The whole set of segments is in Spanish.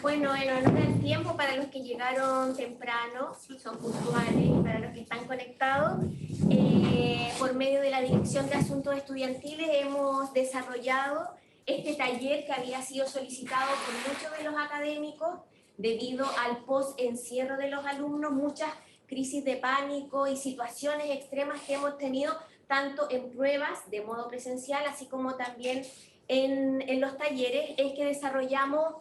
Bueno, en honor al tiempo, para los que llegaron temprano, son puntuales, y para los que están conectados, por medio de la Dirección de Asuntos Estudiantiles hemos desarrollado este taller que había sido solicitado por muchos de los académicos debido al post-encierro de los alumnos, muchas crisis de pánico y situaciones extremas que hemos tenido tanto en pruebas de modo presencial, así como también en los talleres, es que desarrollamos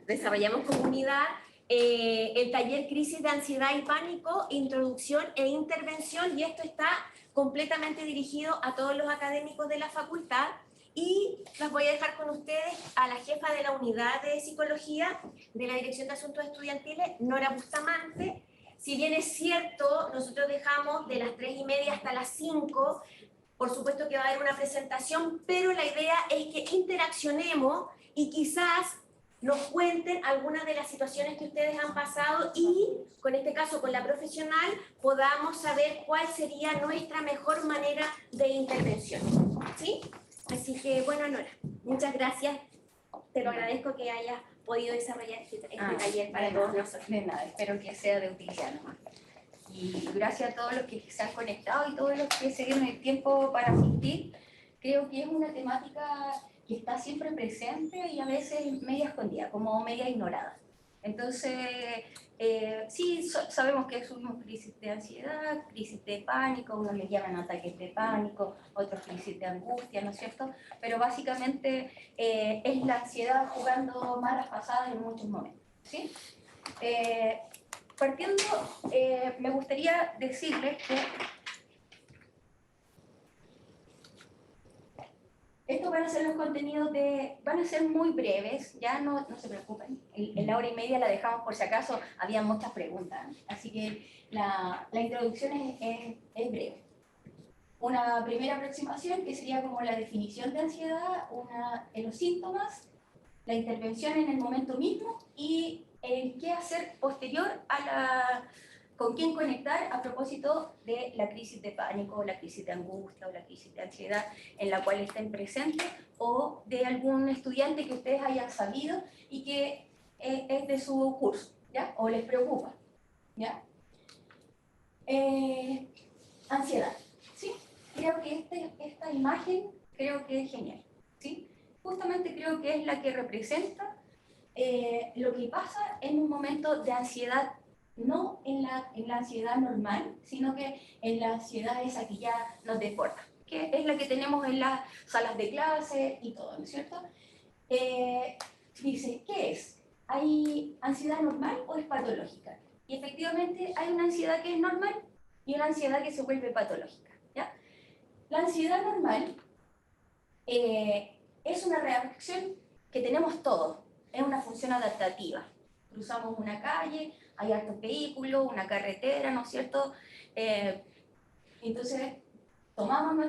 desarrollamos comunidad, el taller Crisis de Ansiedad y Pánico, Introducción e Intervención, y esto está completamente dirigido a todos los académicos de la facultad, y las voy a dejar con ustedes a la jefa de la unidad de psicología de la Dirección de Asuntos Estudiantiles, Nora Bustamante. Si bien es cierto, nosotros dejamos de las 3:30 hasta las 5, por supuesto que va a haber una presentación, pero la idea es que interaccionemos y quizás nos cuenten algunas de las situaciones que ustedes han pasado y, con este caso, con la profesional, podamos saber cuál sería nuestra mejor manera de intervención. ¿Sí? Así que, bueno, Nora, muchas gracias. Te lo agradezco que hayas podido desarrollar este taller para todos nosotros. De nada, espero que sea de utilidad nomás. Y gracias a todos los que se han conectado y todos los que se dieron el tiempo para asistir. Creo que es una temática que está siempre presente y a veces media escondida, como media ignorada. Entonces, sí, sabemos que sufrimos crisis de ansiedad, crisis de pánico, unos le llaman ataques de pánico, otros crisis de angustia, ¿no es cierto? Pero básicamente es la ansiedad jugando malas pasadas en muchos momentos, ¿sí? Partiendo, me gustaría decirles que estos van a ser los contenidos van a ser muy breves, ya no se preocupen, en la hora y media la dejamos por si acaso había muchas preguntas, así que la introducción es breve. Una primera aproximación que sería como la definición de ansiedad, los síntomas, la intervención en el momento mismo y el qué hacer posterior con quién conectar a propósito de la crisis de pánico, la crisis de angustia o la crisis de ansiedad en la cual estén presentes, o de algún estudiante que ustedes hayan sabido y que es de su curso, ¿ya? O les preocupa, ¿ya? Ansiedad, ¿sí? Creo que esta imagen creo que es genial, ¿sí? Justamente creo que es la que representa lo que pasa en un momento de ansiedad, no en la ansiedad normal, sino que en la ansiedad esa que ya nos desborda, que es la que tenemos en las salas de clase y todo, ¿no es cierto? Dice, ¿qué es? ¿Hay ansiedad normal o es patológica? Y efectivamente hay una ansiedad que es normal y una ansiedad que se vuelve patológica, ¿ya? La ansiedad normal es una reacción que tenemos todos, es una función adaptativa. Cruzamos una calle, hay hartos vehículos, una carretera, ¿no es cierto? Entonces, tomamos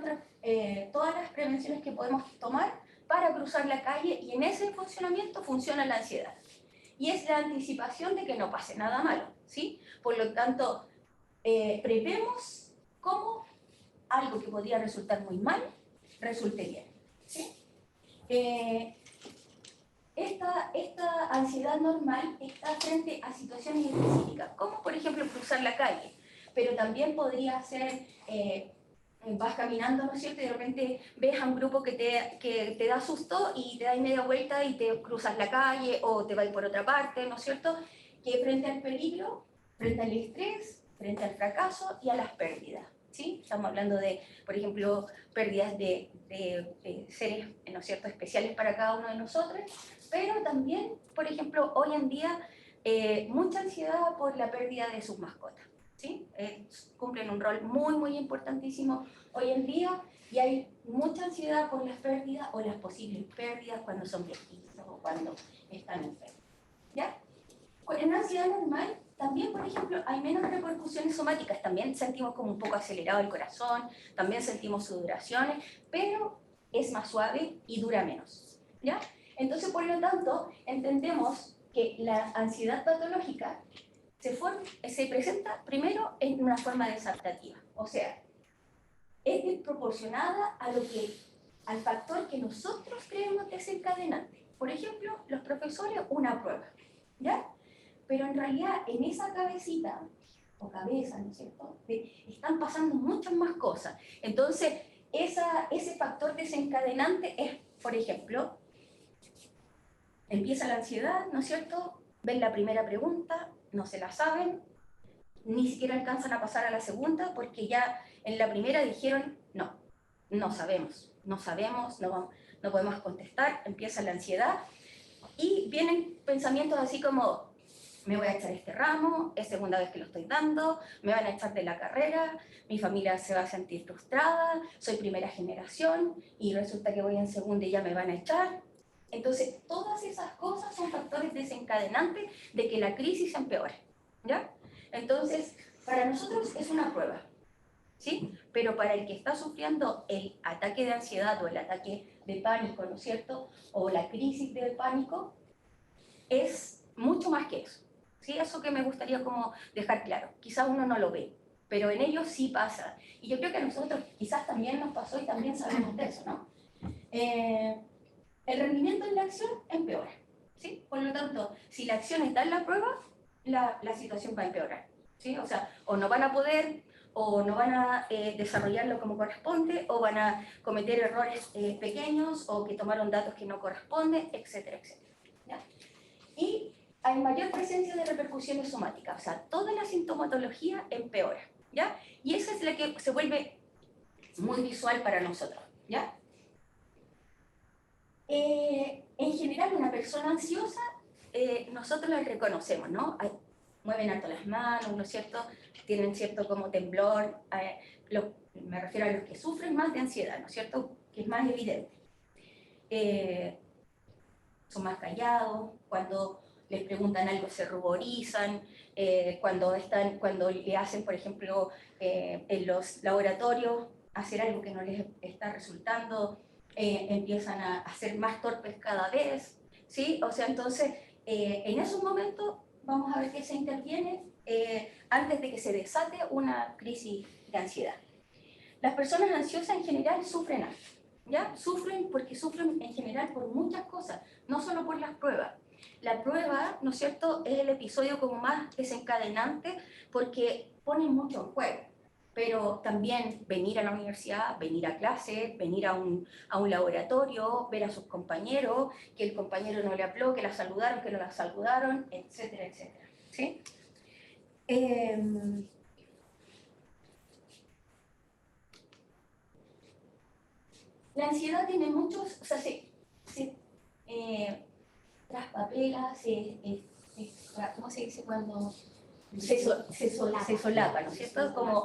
todas las prevenciones que podemos tomar para cruzar la calle y en ese funcionamiento funciona la ansiedad. Y es la anticipación de que no pase nada malo, ¿sí? Por lo tanto, prevemos cómo algo que podría resultar muy mal resulte bien, ¿sí? Esta ansiedad normal está frente a situaciones específicas, como por ejemplo cruzar la calle, pero también podría ser, vas caminando, ¿no es cierto?, y de repente ves a un grupo que te da susto y te das media vuelta y te cruzas la calle o te vas por otra parte, ¿no es cierto?, que frente al peligro, frente al estrés, frente al fracaso y a las pérdidas. ¿Sí? Estamos hablando de, por ejemplo, pérdidas de seres, ¿no es cierto?, especiales para cada uno de nosotros, pero también, por ejemplo, hoy en día, mucha ansiedad por la pérdida de sus mascotas, ¿sí? Cumplen un rol muy, muy importantísimo hoy en día y hay mucha ansiedad por las pérdidas o las posibles pérdidas cuando son viejitos o cuando están enfermos, ¿ya? En ansiedad normal, también, por ejemplo, hay menos repercusiones somáticas, también sentimos como un poco acelerado el corazón, también sentimos sudoraciones, pero es más suave y dura menos, ¿ya? Entonces, por lo tanto, entendemos que la ansiedad patológica se presenta primero en una forma desadaptativa, o sea, es desproporcionada al factor que nosotros creemos desencadenante. por ejemplo, los profesores una prueba, ¿ya? Pero en realidad en esa cabecita, o cabeza, ¿no es cierto?, están pasando muchas más cosas. Entonces, ese factor desencadenante es, por ejemplo, empieza la ansiedad, ¿no es cierto? Ven la primera pregunta, no se la saben, ni siquiera alcanzan a pasar a la segunda porque ya en la primera dijeron, no sabemos, no podemos contestar, empieza la ansiedad y vienen pensamientos así como, me voy a echar este ramo, es segunda vez que lo estoy dando, me van a echar de la carrera, mi familia se va a sentir frustrada, soy primera generación y resulta que voy en segunda y ya me van a echar. Entonces, todas esas cosas son factores desencadenantes de que la crisis empeore, ¿ya? Entonces, para nosotros es una prueba, ¿sí? Pero para el que está sufriendo el ataque de ansiedad o el ataque de pánico, ¿no es cierto? O la crisis del pánico, es mucho más que eso, ¿sí? Eso que me gustaría como dejar claro. Quizás uno no lo ve, pero en ellos sí pasa. Y yo creo que a nosotros quizás también nos pasó y también sabemos de eso, ¿no? El rendimiento en la acción empeora, ¿sí? Por lo tanto, si la acción está en la prueba, la situación va a empeorar, ¿sí? O sea, o no van a poder, o no van a desarrollarlo como corresponde, o van a cometer errores pequeños, o que tomaron datos que no corresponden, etcétera, etcétera, ¿ya? Y hay mayor presencia de repercusiones somáticas, o sea, toda la sintomatología empeora, ¿ya? Y esa es la que se vuelve muy visual para nosotros, ¿ya? En general, una persona ansiosa, nosotros la reconocemos, ¿no? Mueven harto las manos, ¿no es cierto? Tienen cierto como temblor, me refiero a los que sufren más de ansiedad, ¿no es cierto? Que es más evidente. Son más callados, cuando les preguntan algo se ruborizan, cuando le hacen, por ejemplo, en los laboratorios, hacer algo que no les está resultando, empiezan a ser más torpes cada vez, ¿sí? O sea, entonces, en esos momentos vamos a ver que se interviene antes de que se desate una crisis de ansiedad. Las personas ansiosas en general sufren algo, ¿ya? Sufren porque sufren en general por muchas cosas, no solo por las pruebas. La prueba, ¿no es cierto?, es el episodio como más desencadenante porque pone mucho en juego. Pero también venir a la universidad, venir a clase, venir a un laboratorio, ver a sus compañeros, que el compañero no le habló, que la saludaron, que no la saludaron, etcétera, etcétera, ¿sí? La ansiedad tiene muchos, o sea, se traspapela, ¿cómo se dice cuando se solapa, ¿no es cierto? Como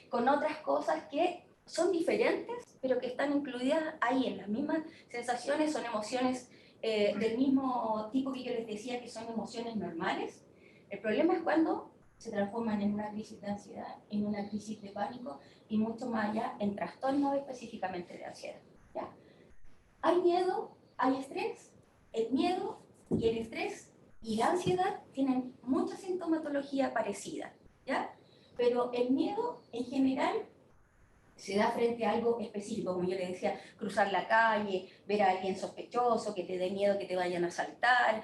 con otras cosas que son diferentes, pero que están incluidas ahí en las mismas sensaciones, son emociones del mismo tipo que yo les decía, que son emociones normales. El problema es cuando se transforman en una crisis de ansiedad, en una crisis de pánico y mucho más allá en trastornos específicamente de ansiedad, ¿ya? Hay miedo, hay estrés, el miedo y el estrés y la ansiedad tienen mucha sintomatología parecida, ¿ya? Pero el miedo en general se da frente a algo específico, como yo le decía, cruzar la calle, ver a alguien sospechoso, que te dé miedo que te vayan a asaltar,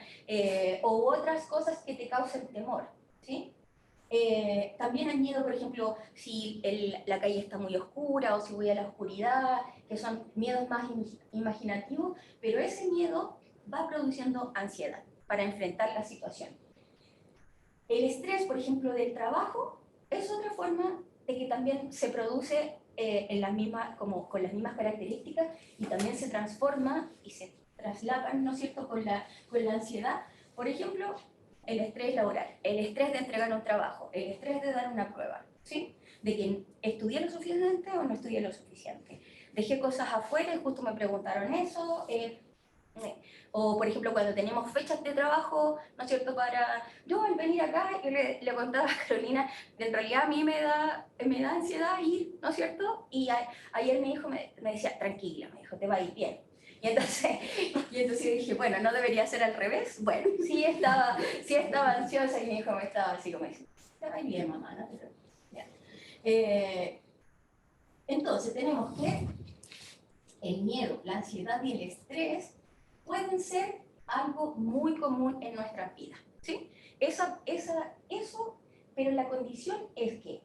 o otras cosas que te causen temor, ¿sí? También hay miedo, por ejemplo, si la calle está muy oscura o si voy a la oscuridad, que son miedos más imaginativos, pero ese miedo va produciendo ansiedad para enfrentar la situación. El estrés, por ejemplo, del trabajo, es otra forma de que también se produce como con las mismas características y también se transforma y se traslapan, ¿no es cierto?, con la ansiedad. Por ejemplo, el estrés laboral, el estrés de entregar un trabajo, el estrés de dar una prueba, ¿sí? De que estudié lo suficiente o no estudié lo suficiente. Dejé cosas afuera y justo me preguntaron eso. O, por ejemplo, cuando tenemos fechas de trabajo, ¿no es cierto? Yo al venir acá, yo le contaba a Carolina, en realidad a mí me da ansiedad ir, ¿no es cierto? Y ayer mi hijo me decía, tranquila, me dijo, te va a ir bien. Y entonces yo dije, bueno, ¿no debería ser al revés? Bueno, sí estaba ansiosa y mi hijo me estaba así como diciendo, te va a ir bien, mamá, ¿no? Ya. Entonces tenemos que el miedo, la ansiedad y el estrés pueden ser algo muy común en nuestras vidas, ¿sí? Eso, pero la condición es que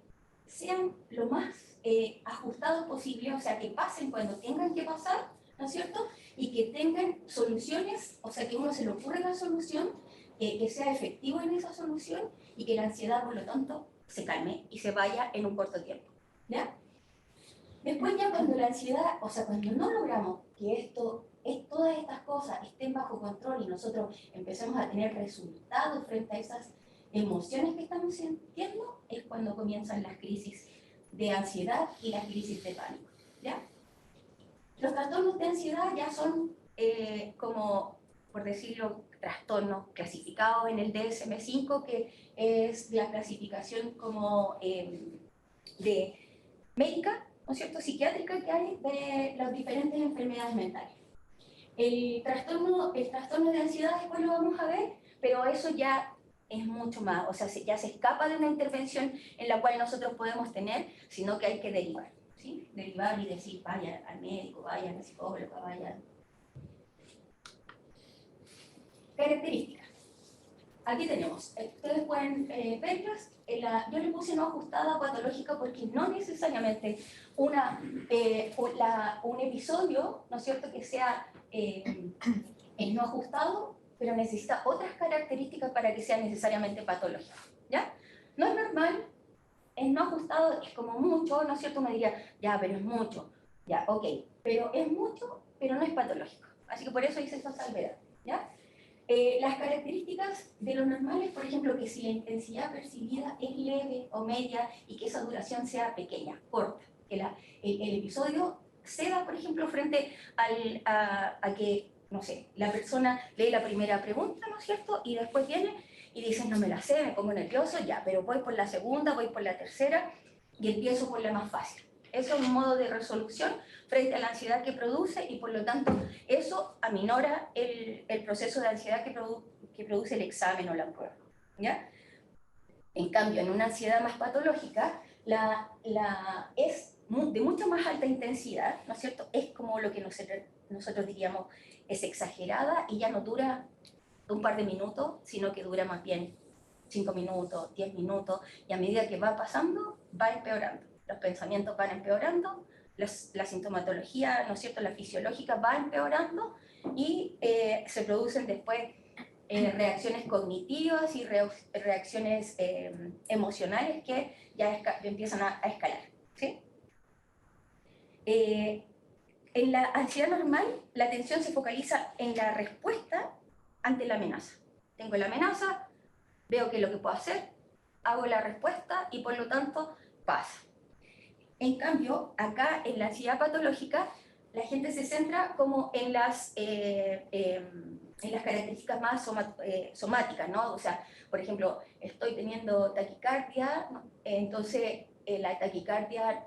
sean lo más ajustados posible, o sea, que pasen cuando tengan que pasar, ¿no es cierto? Y que tengan soluciones, o sea, que uno se le ocurra la solución, que sea efectivo en esa solución y que la ansiedad, por lo tanto, se calme y se vaya en un corto tiempo, ¿ya? Después ya cuando la ansiedad, o sea, cuando no logramos que todas estas cosas estén bajo control y nosotros empecemos a tener resultados frente a esas emociones que estamos sintiendo, es cuando comienzan las crisis de ansiedad y las crisis de pánico, ¿ya? Los trastornos de ansiedad ya son como, por decirlo, trastornos clasificados en el DSM-5, que es la clasificación como de médica, ¿no es cierto?, psiquiátrica que hay de las diferentes enfermedades mentales. El trastorno de ansiedad después lo vamos a ver, pero eso ya es mucho más, o sea, ya se escapa de una intervención en la cual nosotros podemos tener, sino que hay que derivar, ¿sí? Derivar y decir, vaya al médico, vaya al psicólogo, vaya. Características. Aquí tenemos, ustedes pueden verlas, yo le puse no ajustada o patológica porque no necesariamente un episodio, ¿no es cierto?, que sea el no ajustado, pero necesita otras características para que sea necesariamente patológico, ¿ya? No es normal, el no ajustado es como mucho, ¿no es cierto? Me diría, ya, pero es mucho, ya, ok, pero es mucho, pero no es patológico, así que por eso hice esa salvedad, ¿ya? Las características de lo normal es, por ejemplo, que si la intensidad percibida es leve o media y que esa duración sea pequeña, corta, que el episodio se da, por ejemplo, frente a que, no sé, la persona lee la primera pregunta, ¿no es cierto?, y después viene y dice, no me la sé, me pongo nervioso, ya, pero voy por la segunda, voy por la tercera y empiezo por la más fácil. Eso es un modo de resolución frente a la ansiedad que produce y por lo tanto eso aminora el proceso de ansiedad que produce el examen o la prueba, ¿ya? En cambio, en una ansiedad más patológica, es de mucho más alta intensidad, ¿no es cierto? Es como lo que nosotros diríamos es exagerada y ya no dura un par de minutos, sino que dura más bien 5 minutos, 10 minutos, y a medida que va pasando, va empeorando. Los pensamientos van empeorando, la sintomatología, ¿no es cierto?, la fisiológica va empeorando y se producen después reacciones cognitivas y reacciones emocionales que ya empiezan a escalar, ¿sí? En la ansiedad normal, la atención se focaliza en la respuesta ante la amenaza. Tengo la amenaza, veo qué es lo que puedo hacer, hago la respuesta y por lo tanto pasa. En cambio, acá en la ansiedad patológica, la gente se centra como en las características más somáticas, ¿no? O sea, por ejemplo, estoy teniendo taquicardia, ¿no? Entonces la taquicardia,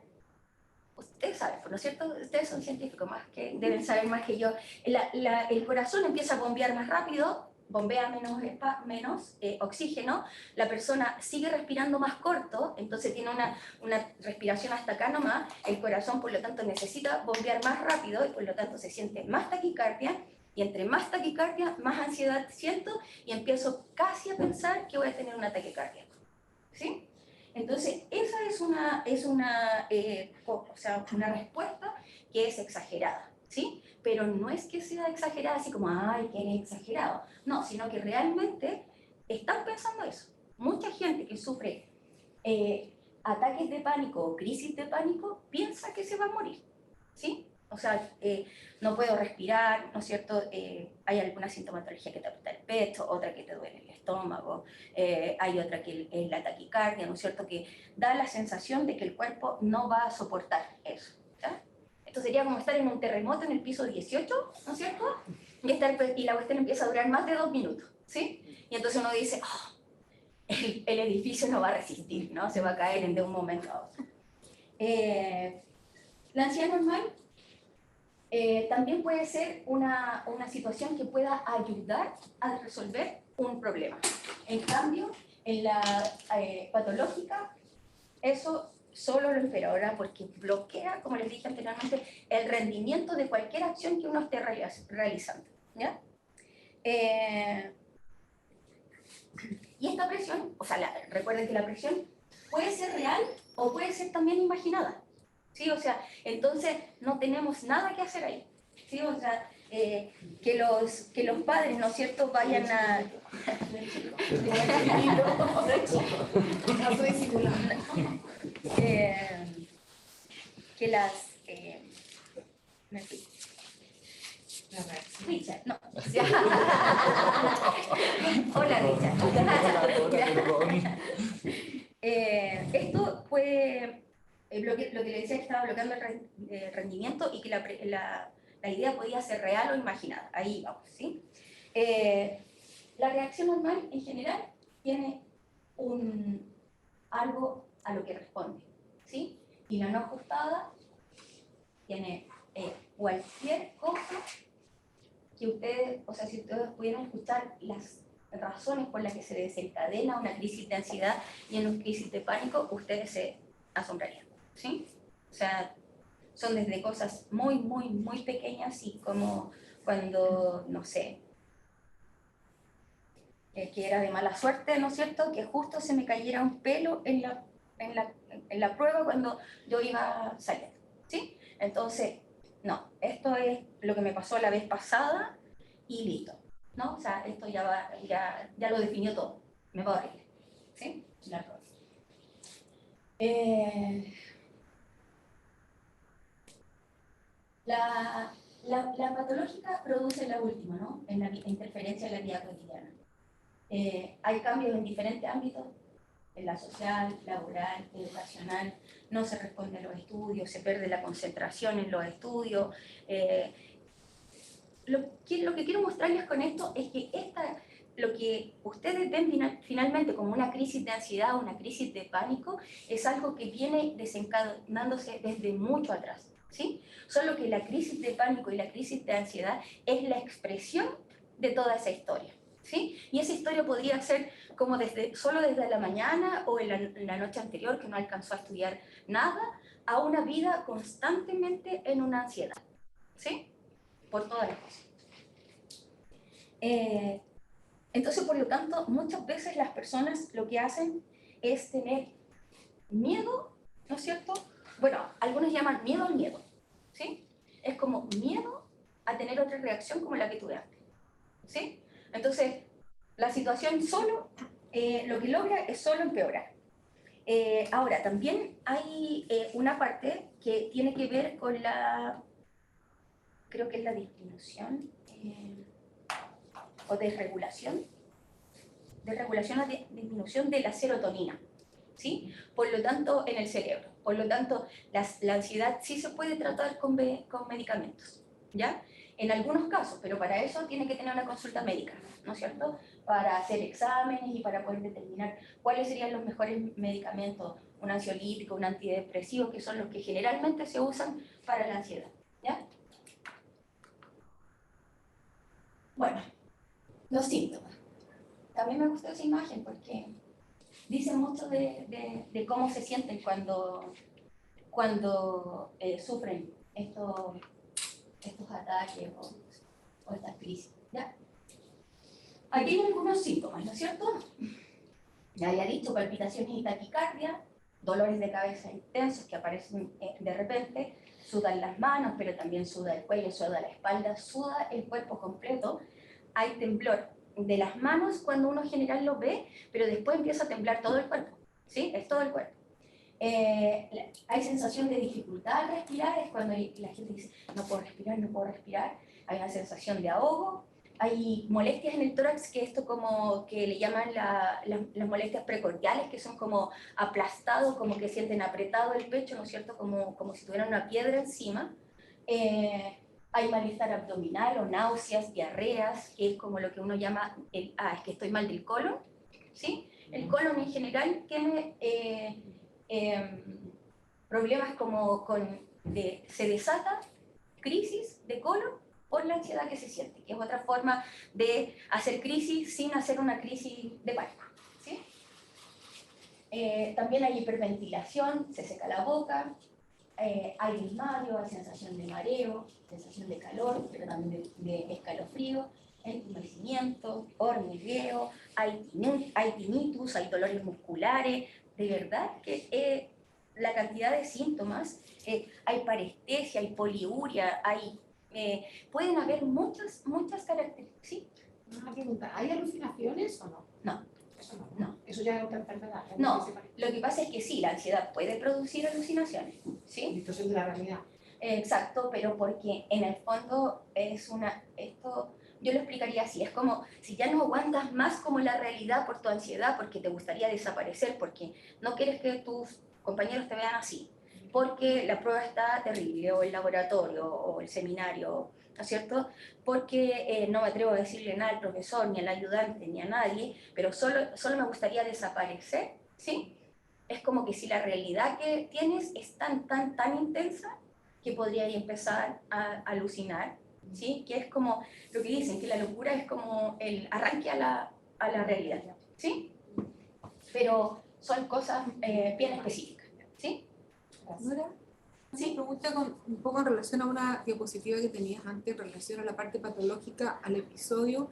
ustedes saben, ¿no es cierto? Ustedes son científicos, deben saber más que yo. El corazón empieza a bombear más rápido, bombea menos oxígeno, la persona sigue respirando más corto, entonces tiene una respiración hasta acá nomás, el corazón por lo tanto necesita bombear más rápido y por lo tanto se siente más taquicardia, y entre más taquicardia, más ansiedad siento y empiezo casi a pensar que voy a tener un ataque cardíaco, ¿sí? Entonces, esa es una respuesta que es exagerada, ¿sí? Pero no es que sea exagerada así como, ay, que eres exagerado. No, sino que realmente están pensando eso. Mucha gente que sufre ataques de pánico o crisis de pánico piensa que se va a morir, ¿sí? O sea, no puedo respirar, ¿no es cierto? Hay alguna sintomatología que te aprieta el pecho, otra que te duele el estómago, hay otra que es la taquicardia, ¿no es cierto? Que da la sensación de que el cuerpo no va a soportar eso, ¿ya? Esto sería como estar en un terremoto en el piso 18, ¿no es cierto? Y la cuestión empieza a durar más de 2 minutos, ¿sí? Y entonces uno dice, oh, el edificio no va a resistir, ¿no? Se va a caer de un momento a otro. La ansiedad normal también puede ser una situación que pueda ayudar a resolver un problema. En cambio, en la patológica, eso solo lo empeora porque bloquea, como les dije anteriormente, el rendimiento de cualquier acción que uno esté realizando. ¿ya? Y esta presión, o sea, recuerden que la presión puede ser real o puede ser también imaginada, ¿sí? O sea, entonces no tenemos nada que hacer ahí, ¿sí? O sea, que los padres, ¿no es cierto?, vayan a... que las... Richard, no. Hola, Richard. Esto fue lo que le decía, que estaba bloqueando el rendimiento y que la idea podía ser real o imaginada. Ahí vamos, ¿sí? La reacción normal, en general, tiene algo a lo que responde, ¿sí? Y la no ajustada tiene cualquier cosa que ustedes, o sea, si ustedes pudieran escuchar las razones por las que se desencadena una crisis de ansiedad y en una crisis de pánico, ustedes se asombrarían, ¿sí? O sea, son desde cosas muy, muy, muy pequeñas, y como cuando, no sé, que era de mala suerte, ¿no es cierto?, que justo se me cayera un pelo en la prueba cuando yo iba saliendo, ¿sí? Entonces, no, esto es lo que me pasó la vez pasada y listo, ¿no? O sea, esto ya lo definió todo, me puedo reír, ¿sí? La patológica produce la última, ¿no? En la interferencia en la vida cotidiana. Hay cambios en diferentes ámbitos, en la social, laboral, educacional, no se responde a los estudios, se pierde la concentración en los estudios. Lo que quiero mostrarles con esto es que lo que ustedes ven finalmente como una crisis de ansiedad o una crisis de pánico es algo que viene desencadenándose desde mucho atrás, ¿sí? Solo que la crisis de pánico y la crisis de ansiedad es la expresión de toda esa historia, ¿sí? Y esa historia podría ser como solo desde la mañana o en la noche anterior, que no alcanzó a estudiar nada, a una vida constantemente en una ansiedad, ¿sí? Por todas las cosas. Entonces, por lo tanto, muchas veces las personas lo que hacen es tener miedo, ¿no es cierto? Bueno, algunos llaman miedo al miedo, ¿sí? Es como miedo a tener otra reacción como la que tuve antes, ¿sí? Entonces, la situación solo, lo que logra es solo empeorar. Ahora, también hay una parte que tiene que ver con creo que es la disminución o desregulación o disminución de la serotonina, ¿sí? Por lo tanto, en el cerebro. Por lo tanto, la ansiedad sí se puede tratar con medicamentos, ¿ya? En algunos casos, pero para eso tiene que tener una consulta médica, ¿no es cierto? Para hacer exámenes y para poder determinar cuáles serían los mejores medicamentos, un ansiolítico, un antidepresivo, que son los que generalmente se usan para la ansiedad, ¿ya? Bueno, los síntomas. También me gustó esa imagen porque dice mucho de cómo se sienten cuando sufren estos ataques o estas crisis, ¿ya? Aquí hay algunos síntomas, ¿no es cierto? Ya había dicho, palpitaciones y taquicardia, dolores de cabeza intensos que aparecen de repente, sudan las manos, pero también suda el cuello, suda la espalda, suda el cuerpo completo. Hay temblor de las manos cuando uno en general lo ve, pero después empieza a temblar todo el cuerpo, ¿sí? Es todo el cuerpo. Hay sensación de dificultad al respirar, es cuando la gente dice, no puedo respirar, no puedo respirar. Hay una sensación de ahogo. Hay molestias en el tórax, que esto como que le llaman las molestias precordiales, que son como aplastados, como que sienten apretado el pecho, ¿no es cierto? Como si tuvieran una piedra encima. Hay malestar abdominal o náuseas, diarreas, que es como lo que uno llama, es que estoy mal del colon, ¿sí? El colon en general tiene problemas como se desata crisis de colon por la ansiedad que se siente, que es otra forma de hacer crisis sin hacer una crisis de pánico, ¿sí? También hay hiperventilación, se seca la boca, hay desmayo, hay sensación de mareo, sensación de calor, pero también de escalofrío, entumecimiento, hormigueo, hay tinnitus, hay dolores musculares, de verdad que la cantidad de síntomas, hay parestesia, hay poliuria, pueden haber muchas características. ¿Sí? Una pregunta, ¿hay alucinaciones o no? No. Eso no. No. Eso ya es otra enfermedad. No, lo que pasa es que sí, la ansiedad puede producir alucinaciones, ¿sí? Y esto es de la realidad. Exacto, pero porque en el fondo esto yo lo explicaría así, es como si ya no aguantas más como la realidad por tu ansiedad, porque te gustaría desaparecer, porque no quieres que tus compañeros te vean así, porque la prueba está terrible, o el laboratorio, o el seminario, ¿no es cierto? Porque no me atrevo a decirle nada al profesor, ni al ayudante, ni a nadie, pero solo me gustaría desaparecer, ¿sí? Es como que si la realidad que tienes es tan intensa, que podría empezar a alucinar, ¿sí? Que es como lo que dicen, que la locura es como el arranque a la realidad, ¿sí? Pero son cosas bien específicas, ¿sí? Nora, sí, pregunta un poco en relación a una diapositiva que tenías antes, en relación a la parte patológica, al episodio.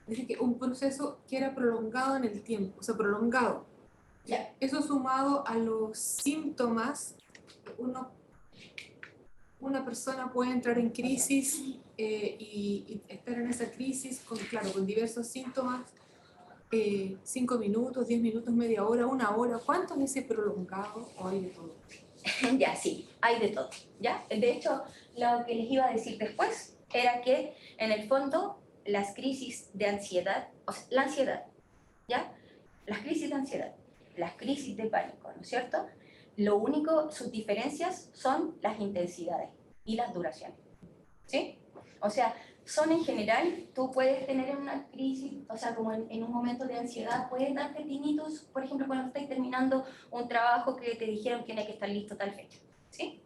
Dice que un proceso que era prolongado en el tiempo, o sea, prolongado. Ya. Eso sumado a los síntomas, una persona puede entrar en crisis y estar en esa crisis con diversos síntomas, 5 minutos, 10 minutos, media hora, 1 hora. ¿Cuánto es ese prolongado o hay de todo? Ya, sí, hay de todo, ¿ya? De hecho, lo que les iba a decir después era que, en el fondo, las crisis de ansiedad, o sea, la ansiedad, ¿ya? Las crisis de ansiedad, las crisis de pánico, ¿no es cierto? Lo único, sus diferencias son las intensidades y las duraciones, ¿sí? O sea, son en general, tú puedes tener una crisis, o sea, como en un momento de ansiedad, puedes darte tinnitus, por ejemplo, cuando estás terminando un trabajo que te dijeron que tiene que estar listo tal fecha, ¿sí?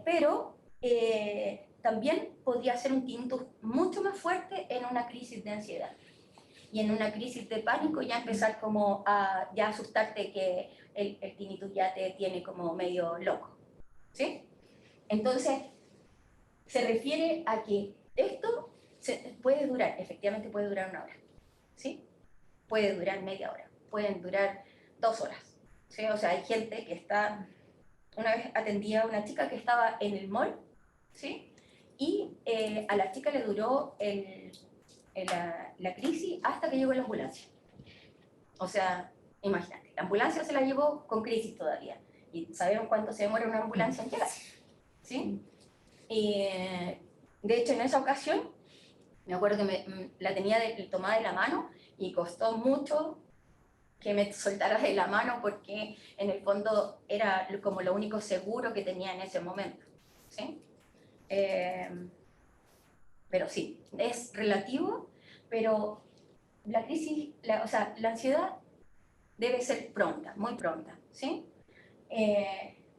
Pero también podría ser un tinnitus mucho más fuerte en una crisis de ansiedad. Y en una crisis de pánico ya empezar como a ya asustarte que el tinnitus ya te tiene como medio loco, ¿sí? Entonces, se refiere a que esto puede durar, efectivamente puede durar 1 hora, ¿sí? Puede durar media hora, pueden durar 2 horas, ¿sí? O sea, hay gente que una vez atendía a una chica que estaba en el mall, ¿sí? Y a la chica le duró la crisis hasta que llegó la ambulancia. O sea, imagínate, la ambulancia se la llevó con crisis todavía. Y sabemos cuánto se demora una ambulancia en llegar, ¿sí? De hecho, en esa ocasión, me acuerdo que la tenía tomada de la mano y costó mucho que me soltara de la mano porque en el fondo era como lo único seguro que tenía en ese momento, ¿sí? Pero sí, es relativo, pero la crisis, o sea, la ansiedad debe ser pronta, muy pronta, ¿sí?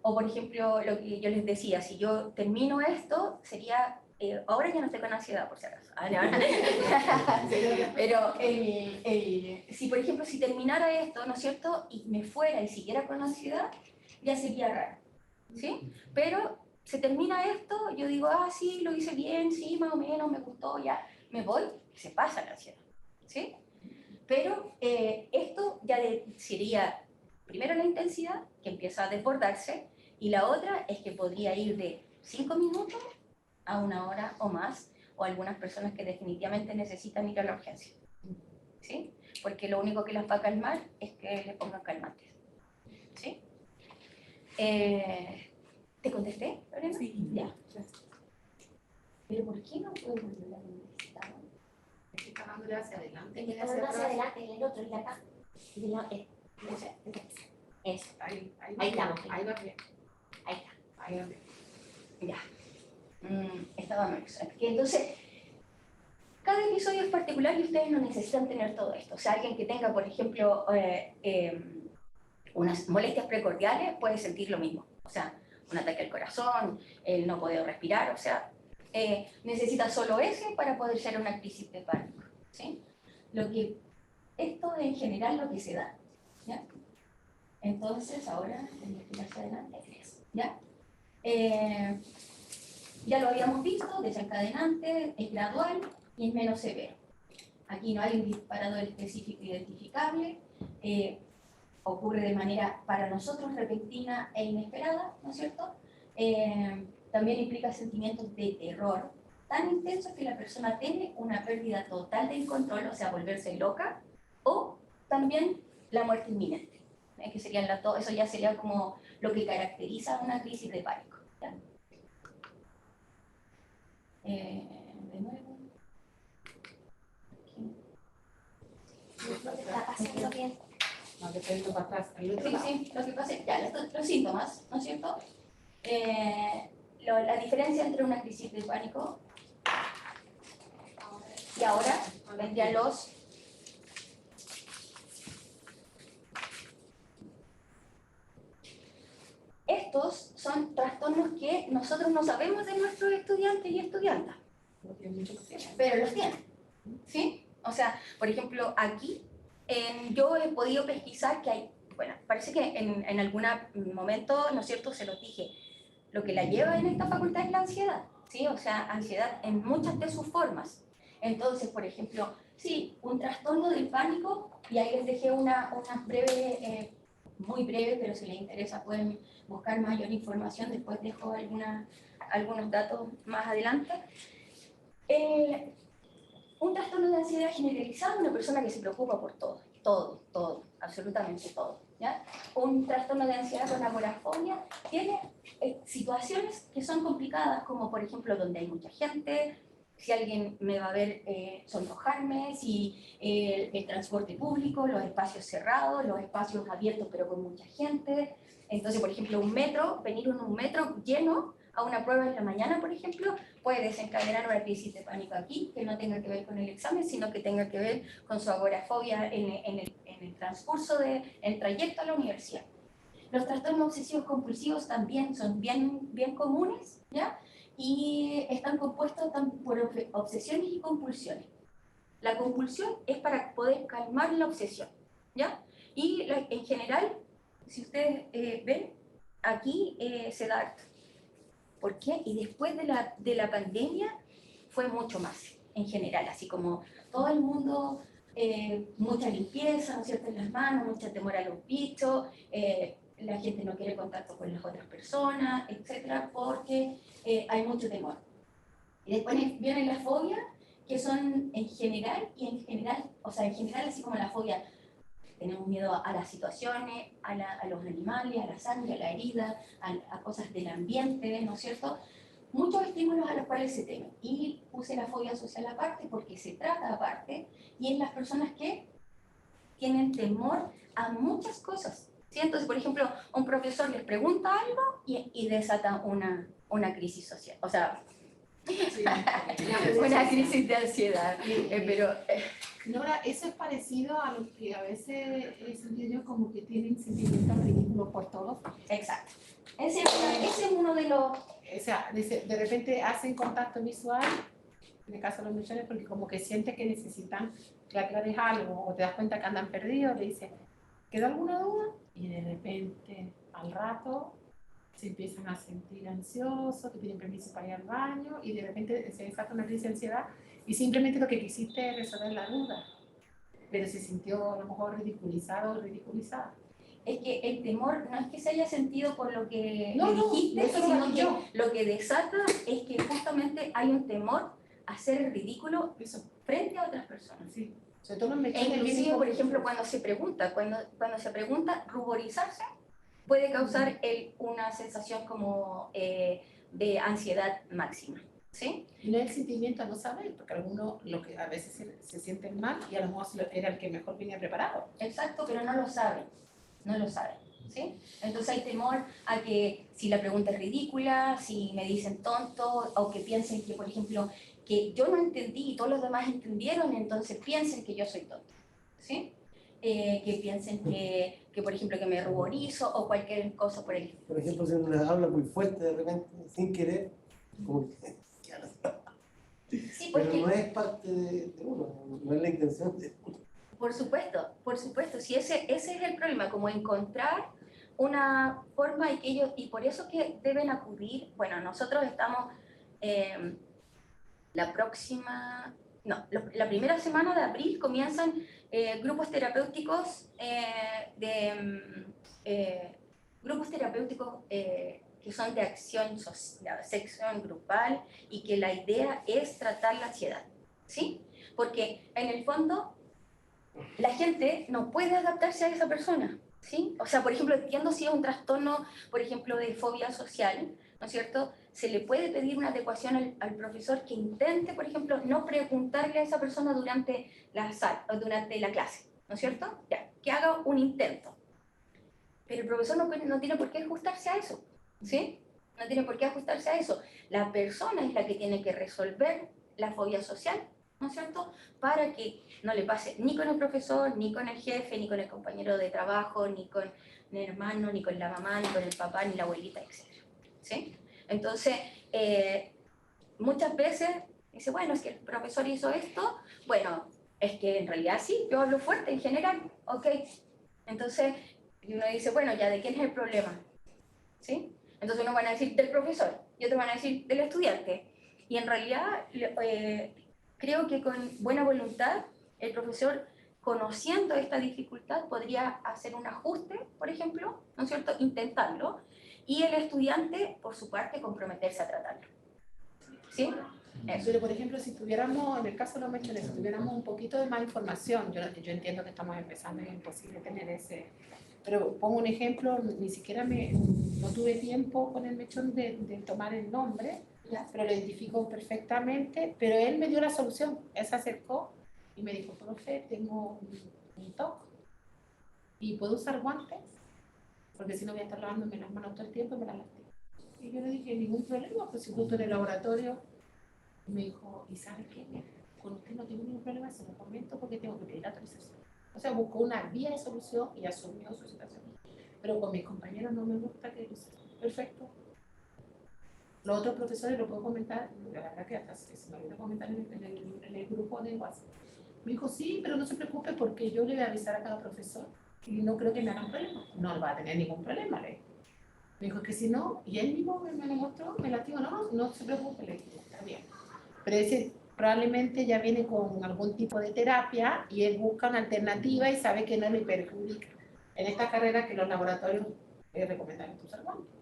O por ejemplo, lo que yo les decía, si yo termino esto, sería, ahora ya no estoy con ansiedad, por si acaso. Pero si por ejemplo, si terminara esto, ¿no es cierto? Y me fuera y siguiera con ansiedad, ya sería raro, ¿sí? Pero se termina esto, yo digo, sí, lo hice bien, sí, más o menos, me gustó, ya, me voy, se pasa la ansiedad, ¿sí? Pero esto ya sería primero la intensidad, que empieza a desbordarse, y la otra es que podría ir de 5 minutos a 1 hora o más, o algunas personas que definitivamente necesitan ir a la urgencia, ¿sí? Porque lo único que las va a calmar es que le pongan calmantes, ¿sí? ¿Te contesté, Lorena? Sí. Ya. ¿Pero por qué no puedo volver a donde estaba? Está dándole hacia adelante. El que está dando hacia adelante, el otro, el de acá. Eso. Ahí estamos. Ahí va bien. Ahí está. Ahí va bien. Ya. Estaba mal. Entonces, cada episodio es particular y ustedes no necesitan tener todo esto. O sea, alguien que tenga, por ejemplo, unas molestias precordiales puede sentir lo mismo. O sea, un ataque al corazón, el no poder respirar, o sea, necesita solo ese para poder ser una crisis de pánico, ¿sí? Esto en general lo que se da, ¿ya? Entonces, entonces ahora, tengo que ir hacia adelante, eso, ¿ya? Ya lo habíamos visto, desencadenante, es gradual y es menos severo. Aquí no hay un disparador específico identificable, ocurre de manera para nosotros repentina e inesperada, ¿no es cierto? También implica sentimientos de terror tan intensos que la persona tiene una pérdida total del control, o sea, volverse loca, o también la muerte inminente, que serían eso ya sería como lo que caracteriza una crisis de pánico, ¿ya? De nuevo. Lo que está haciendo bien. No, depende para atrás. El otro Sí, lado. sí, lo que pasa es ya, los síntomas, ¿no es cierto? La diferencia entre una crisis de pánico y ahora vendrían los estos son trastornos que nosotros no sabemos de nuestros estudiantes y estudiantas, No tiene mucho que ver. pero los tienen, ¿sí? O sea, por ejemplo, aquí yo he podido pesquisar que hay, bueno, parece que en algún momento, ¿no es cierto?, se los dije, lo que la lleva en esta facultad es la ansiedad, ¿sí? O sea, ansiedad en muchas de sus formas. Entonces, por ejemplo, sí, un trastorno del pánico, y ahí les dejé una breve, muy breve, pero si les interesa pueden buscar mayor información, después dejo algunos datos más adelante. Un trastorno de ansiedad generalizado es una persona que se preocupa por todo, absolutamente todo, ¿ya? Un trastorno de ansiedad con agorafobia tiene situaciones que son complicadas, como por ejemplo donde hay mucha gente, si alguien me va a ver sonrojarme, si el transporte público, los espacios cerrados, los espacios abiertos pero con mucha gente. Entonces, por ejemplo, venir en un metro lleno a una prueba en la mañana, por ejemplo, puede desencadenar una crisis de pánico aquí, que no tenga que ver con el examen, sino que tenga que ver con su agorafobia en el transcurso del trayecto a la universidad. Los trastornos obsesivos compulsivos también son bien comunes, ¿ya? Y están compuestos por obsesiones y compulsiones. La compulsión es para poder calmar la obsesión, ¿ya? Y en general, si ustedes ven, aquí se da harto. ¿Por qué? Y después de la pandemia fue mucho más, en general, así como todo el mundo, mucha limpieza, ¿no es cierto?, en las manos, mucho temor a los bichos, la gente no quiere contacto con las otras personas, etcétera, porque hay mucho temor. Y después vienen las fobias, que son en general, o sea, en general, así como la fobia, tenemos miedo a las situaciones, a los animales, a la sangre, a la herida, a cosas del ambiente, ¿no es cierto? Muchos estímulos a los cuales se temen. Y puse la fobia social aparte porque se trata aparte, y es las personas que tienen temor a muchas cosas, ¿sí? Entonces, por ejemplo, un profesor les pregunta algo y desata una crisis social, o sea, Sí. una crisis de ansiedad, pero... Nora, eso es parecido a lo que a veces he sentido yo como que tienen sentimientos ridículos por todo. Exacto. Ese es uno de los... O sea, de repente hacen contacto visual, en el caso de los muchachos, porque como que sienten que necesitan que aclares algo o te das cuenta que andan perdidos, le dices, ¿quedó alguna duda? Y de repente, al rato, se empiezan a sentir ansiosos, que tienen permiso para ir al baño y de repente se desata una crisis de ansiedad y simplemente lo que quisiste es resolver la duda, pero se sintió a lo mejor ridiculizado o ridiculizada. Es que el temor no es que se haya sentido por lo que No, le dijiste, eso sino lo que yo. lo que desata es que justamente hay un temor a ser el ridículo Eso, frente a otras personas. sí. Sobre todo los E mechones inclusive, vienen por con- ejemplo, cuando se pregunta, ruborizarse puede causar una sensación como de ansiedad máxima, ¿sí? Y no es el sentimiento a no saber, porque algunos lo que a veces se sienten mal y a lo mejor era el que mejor venía preparado. Exacto, pero no lo saben, ¿sí? Entonces hay temor a que si la pregunta es ridícula, si me dicen tonto, o que piensen que, por ejemplo, que yo no entendí y todos los demás entendieron, entonces piensen que yo soy tonto, ¿sí? Que piensen que, por ejemplo, que me ruborizo o cualquier cosa por el estilo. Por ejemplo, si uno habla muy fuerte de repente, sin querer, como que ya no está. Sí, Pero porque, no es parte de uno, no es la intención de uno. por supuesto, si ese es el problema, como encontrar una forma y que ellos, y por eso que deben acudir, bueno, nosotros estamos la próxima, no, la primera semana de abril comienzan grupos terapéuticos grupos terapéuticos que son de acción social, sección grupal, y que la idea es tratar la ansiedad, ¿sí? Porque en el fondo la gente no puede adaptarse a esa persona, ¿sí? O sea, por ejemplo, entiendo si es un trastorno, por ejemplo, de fobia social, ¿no es cierto? Se le puede pedir una adecuación al profesor que intente, por ejemplo, no preguntarle a esa persona durante durante la clase, ¿no es cierto? Ya, que haga un intento. Pero el profesor no tiene por qué ajustarse a eso, ¿sí? No tiene por qué ajustarse a eso. La persona es la que tiene que resolver la fobia social, ¿no es cierto? Para que no le pase ni con el profesor, ni con el jefe, ni con el compañero de trabajo, ni con el hermano, ni con la mamá, ni con el papá, ni la abuelita, etc. ¿Sí? Entonces, muchas veces dice, bueno, es que el profesor hizo esto, bueno, es que en realidad sí, yo hablo fuerte en general, ok. Entonces, uno dice, bueno, ya, ¿de quién es el problema? ¿Sí? Entonces unos van a decir del profesor y otros van a decir del estudiante. Y en realidad creo que con buena voluntad el profesor, conociendo esta dificultad, podría hacer un ajuste, por ejemplo, ¿no es cierto?, intentarlo, y el estudiante, por su parte, comprometerse a tratarlo. ¿Sí? Eso. Pero, por ejemplo, si tuviéramos, en el caso de los menciones, si tuviéramos un poquito de más información, yo entiendo que estamos empezando, es imposible tener ese, pero pongo un ejemplo, ni siquiera no tuve tiempo con el mechón de tomar el nombre, pero lo identifico perfectamente, pero él me dio la solución, él se acercó y me dijo, profe, tengo un TOC y puedo usar guantes, porque si no voy a estar lavándome las manos todo el tiempo y me las lastimo. Y yo le dije, ningún problema, pues si justo en el laboratorio. Me dijo, ¿y sabes qué? Con usted no tengo ningún problema, se lo comento porque tengo que pedir autorización. O sea, buscó una vía de solución y asumió su situación. Pero con mis compañeros no me gusta que lo sea. Perfecto. Los otros profesores lo puedo comentar, la verdad que hasta se me olvidó comentar en el grupo de WhatsApp. Me dijo, sí, pero no se preocupe porque yo le voy a avisar a cada profesor y no creo que me hagan problema. No va a tener ningún problema, le dije. Me dijo que si no, y él mismo me lo mostró, me lastimó, no se preocupe, le dije, está bien. Pero ese probablemente ya viene con algún tipo de terapia y él busca una alternativa y sabe que no le perjudica. En esta carrera que los laboratorios recomiendan usar guantes.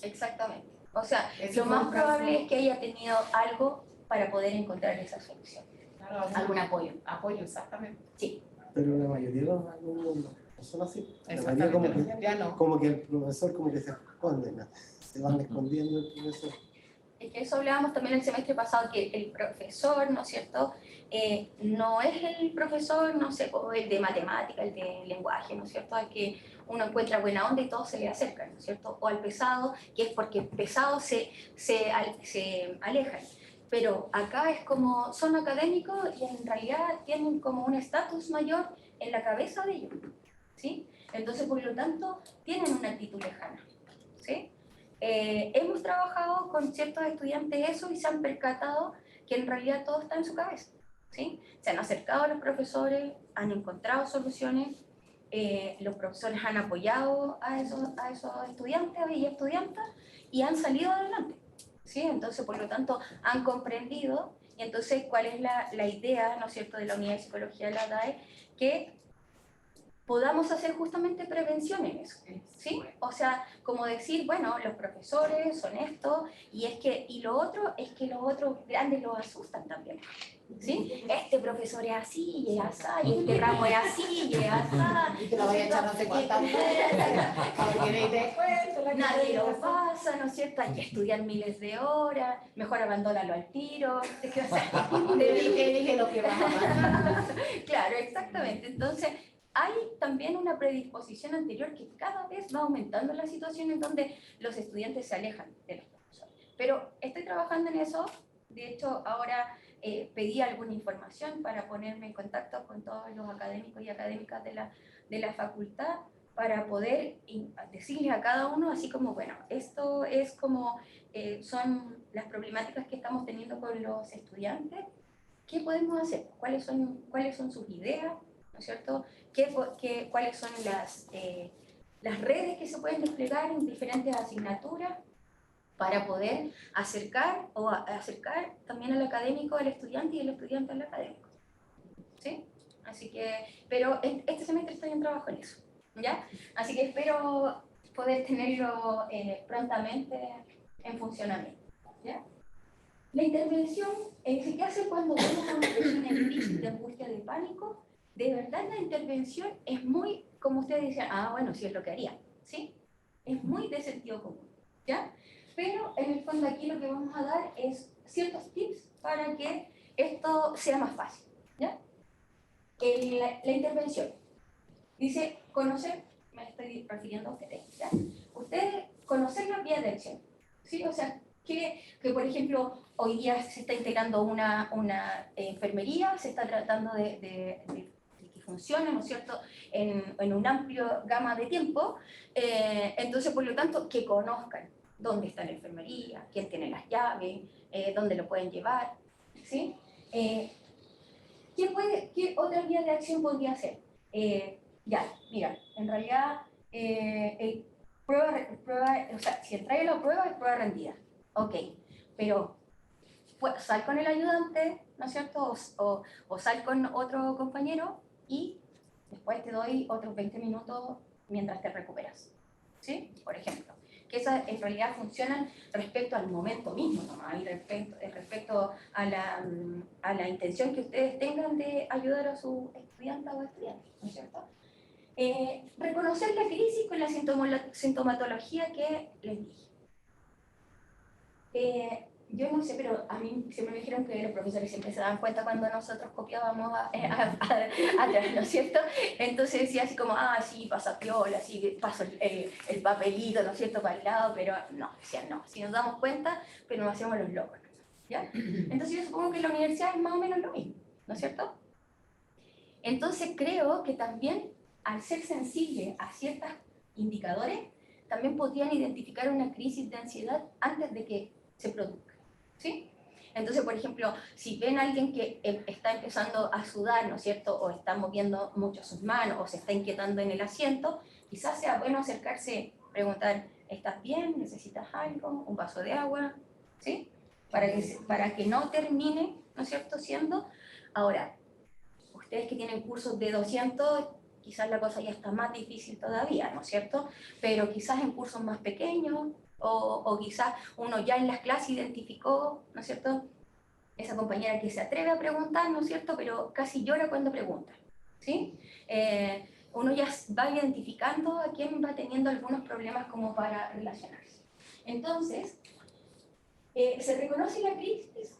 Exactamente. O sea, Ese lo fue más un caso. probable es que haya tenido algo para poder encontrar esa solución. Claro, Algún apoyo. Apoyo, exactamente. Sí. Pero la mayoría de los alumnos no son así. La mayoría Exactamente. Ya no. como que el profesor como que se esconde, ¿no? Se van escondiendo el profesor. Es que eso hablábamos también el semestre pasado, que el profesor, ¿no es cierto?, no es el profesor, no sé, el de matemática, el de lenguaje, ¿no es cierto?, al que uno encuentra buena onda y todos se le acercan, ¿no es cierto?, o al pesado, que es porque pesados se alejan. Pero acá es como, son académicos y en realidad tienen como un estatus mayor en la cabeza de ellos, ¿sí? Entonces, por lo tanto, tienen una actitud lejana, ¿sí? Hemos trabajado con ciertos estudiantes eso y se han percatado que en realidad todo está en su cabeza, ¿sí? Se han acercado a los profesores, han encontrado soluciones, los profesores han apoyado a esos estudiantes y estudiantas y han salido adelante, ¿sí? Entonces, por lo tanto, han comprendido, y entonces, ¿cuál es la idea, ¿no es cierto?, de la Unidad de Psicología de la DAE? Que podamos hacer justamente prevención en eso, ¿sí? O sea, como decir, bueno, los profesores son estos, y lo otro es que los otros grandes los asustan también, ¿sí? Este profesor es así, y es así, y este ramo es así, y es así. Y te lo voy a echar no sé cuántas veces, porque ni te cuento. Nadie lo pasa, ¿no es cierto? Hay que estudiar miles de horas, mejor abandónalo al tiro. Te dije lo que vas a pasar. Claro, exactamente. Entonces, hay también una predisposición anterior que cada vez va aumentando la situación en donde los estudiantes se alejan de los profesores. Pero estoy trabajando en eso. De hecho, ahora pedí alguna información para ponerme en contacto con todos los académicos y académicas de la facultad para poder decirles a cada uno, así como, bueno, esto es como son las problemáticas que estamos teniendo con los estudiantes. ¿Qué podemos hacer? ¿Cuáles son sus ideas? ¿No es cierto? ¿Cuáles son las redes que se pueden desplegar en diferentes asignaturas para poder acercar acercar también al académico al estudiante y el estudiante al académico. ¿Sí? Así que, pero este semestre estoy en trabajo en eso, ¿ya? Así que espero poder tenerlo prontamente en funcionamiento, ¿ya? La intervención, ¿qué hace cuando vemos a una persona en crisis de angustia, de pánico? De verdad la intervención es muy, como ustedes decían, bueno, sí es lo que haría, ¿sí? Es muy de sentido común, ¿ya? Pero en el fondo aquí lo que vamos a dar es ciertos tips para que esto sea más fácil, ¿ya? La intervención. Dice, conocer, me estoy refiriendo a ustedes, ¿ya? Ustedes, conocer las vías de acción, ¿sí? O sea, que por ejemplo, hoy día se está integrando una enfermería, se está tratando de que funcione, ¿no es cierto?, en un amplio gama de tiempo, entonces, por lo tanto, que conozcan dónde está la enfermería, quién tiene las llaves, dónde lo pueden llevar, ¿sí? ¿Qué otra vía de acción podría ser? Mira, en realidad, o sea, si entráis a la prueba es prueba rendida, ok, pero pues, sal con el ayudante, ¿no es cierto? O sal con otro compañero y después te doy otros 20 minutos mientras te recuperas, ¿sí? Por ejemplo, que esas en realidad funcionan respecto al momento mismo, nomás, y respecto a la intención que ustedes tengan de ayudar a su estudiante o estudiante, ¿no es cierto? Reconocer la crisis con la sintomatología que les dije. Yo no sé, pero a mí siempre me dijeron que los profesores siempre se daban cuenta cuando nosotros copiábamos atrás, ¿no es cierto? Entonces decía así como, sí, pasa piola, sí, paso el papelito, ¿no es cierto?, para el lado, pero no, decían no, si nos damos cuenta, pero nos hacemos los locos, ¿ya? Entonces yo supongo que en la universidad es más o menos lo mismo, ¿no es cierto? Entonces creo que también, al ser sensible a ciertos indicadores, también podrían identificar una crisis de ansiedad antes de que se produzca, ¿sí? Entonces, por ejemplo, si ven a alguien que está empezando a sudar, ¿no es cierto?, o está moviendo mucho sus manos, o se está inquietando en el asiento, quizás sea bueno acercarse, preguntar, ¿estás bien? ¿Necesitas algo? ¿Un vaso de agua? ¿Sí? Para que no termine, ¿no es cierto?, siendo... Ahora, ustedes que tienen cursos de 200, quizás la cosa ya está más difícil todavía, ¿no es cierto? Pero quizás en cursos más pequeños, o quizás uno ya en las clases identificó, ¿no es cierto?, esa compañera que se atreve a preguntar, ¿no es cierto?, pero casi llora cuando pregunta, ¿sí? Uno ya va identificando a quién va teniendo algunos problemas como para relacionarse. Entonces, se reconoce la crisis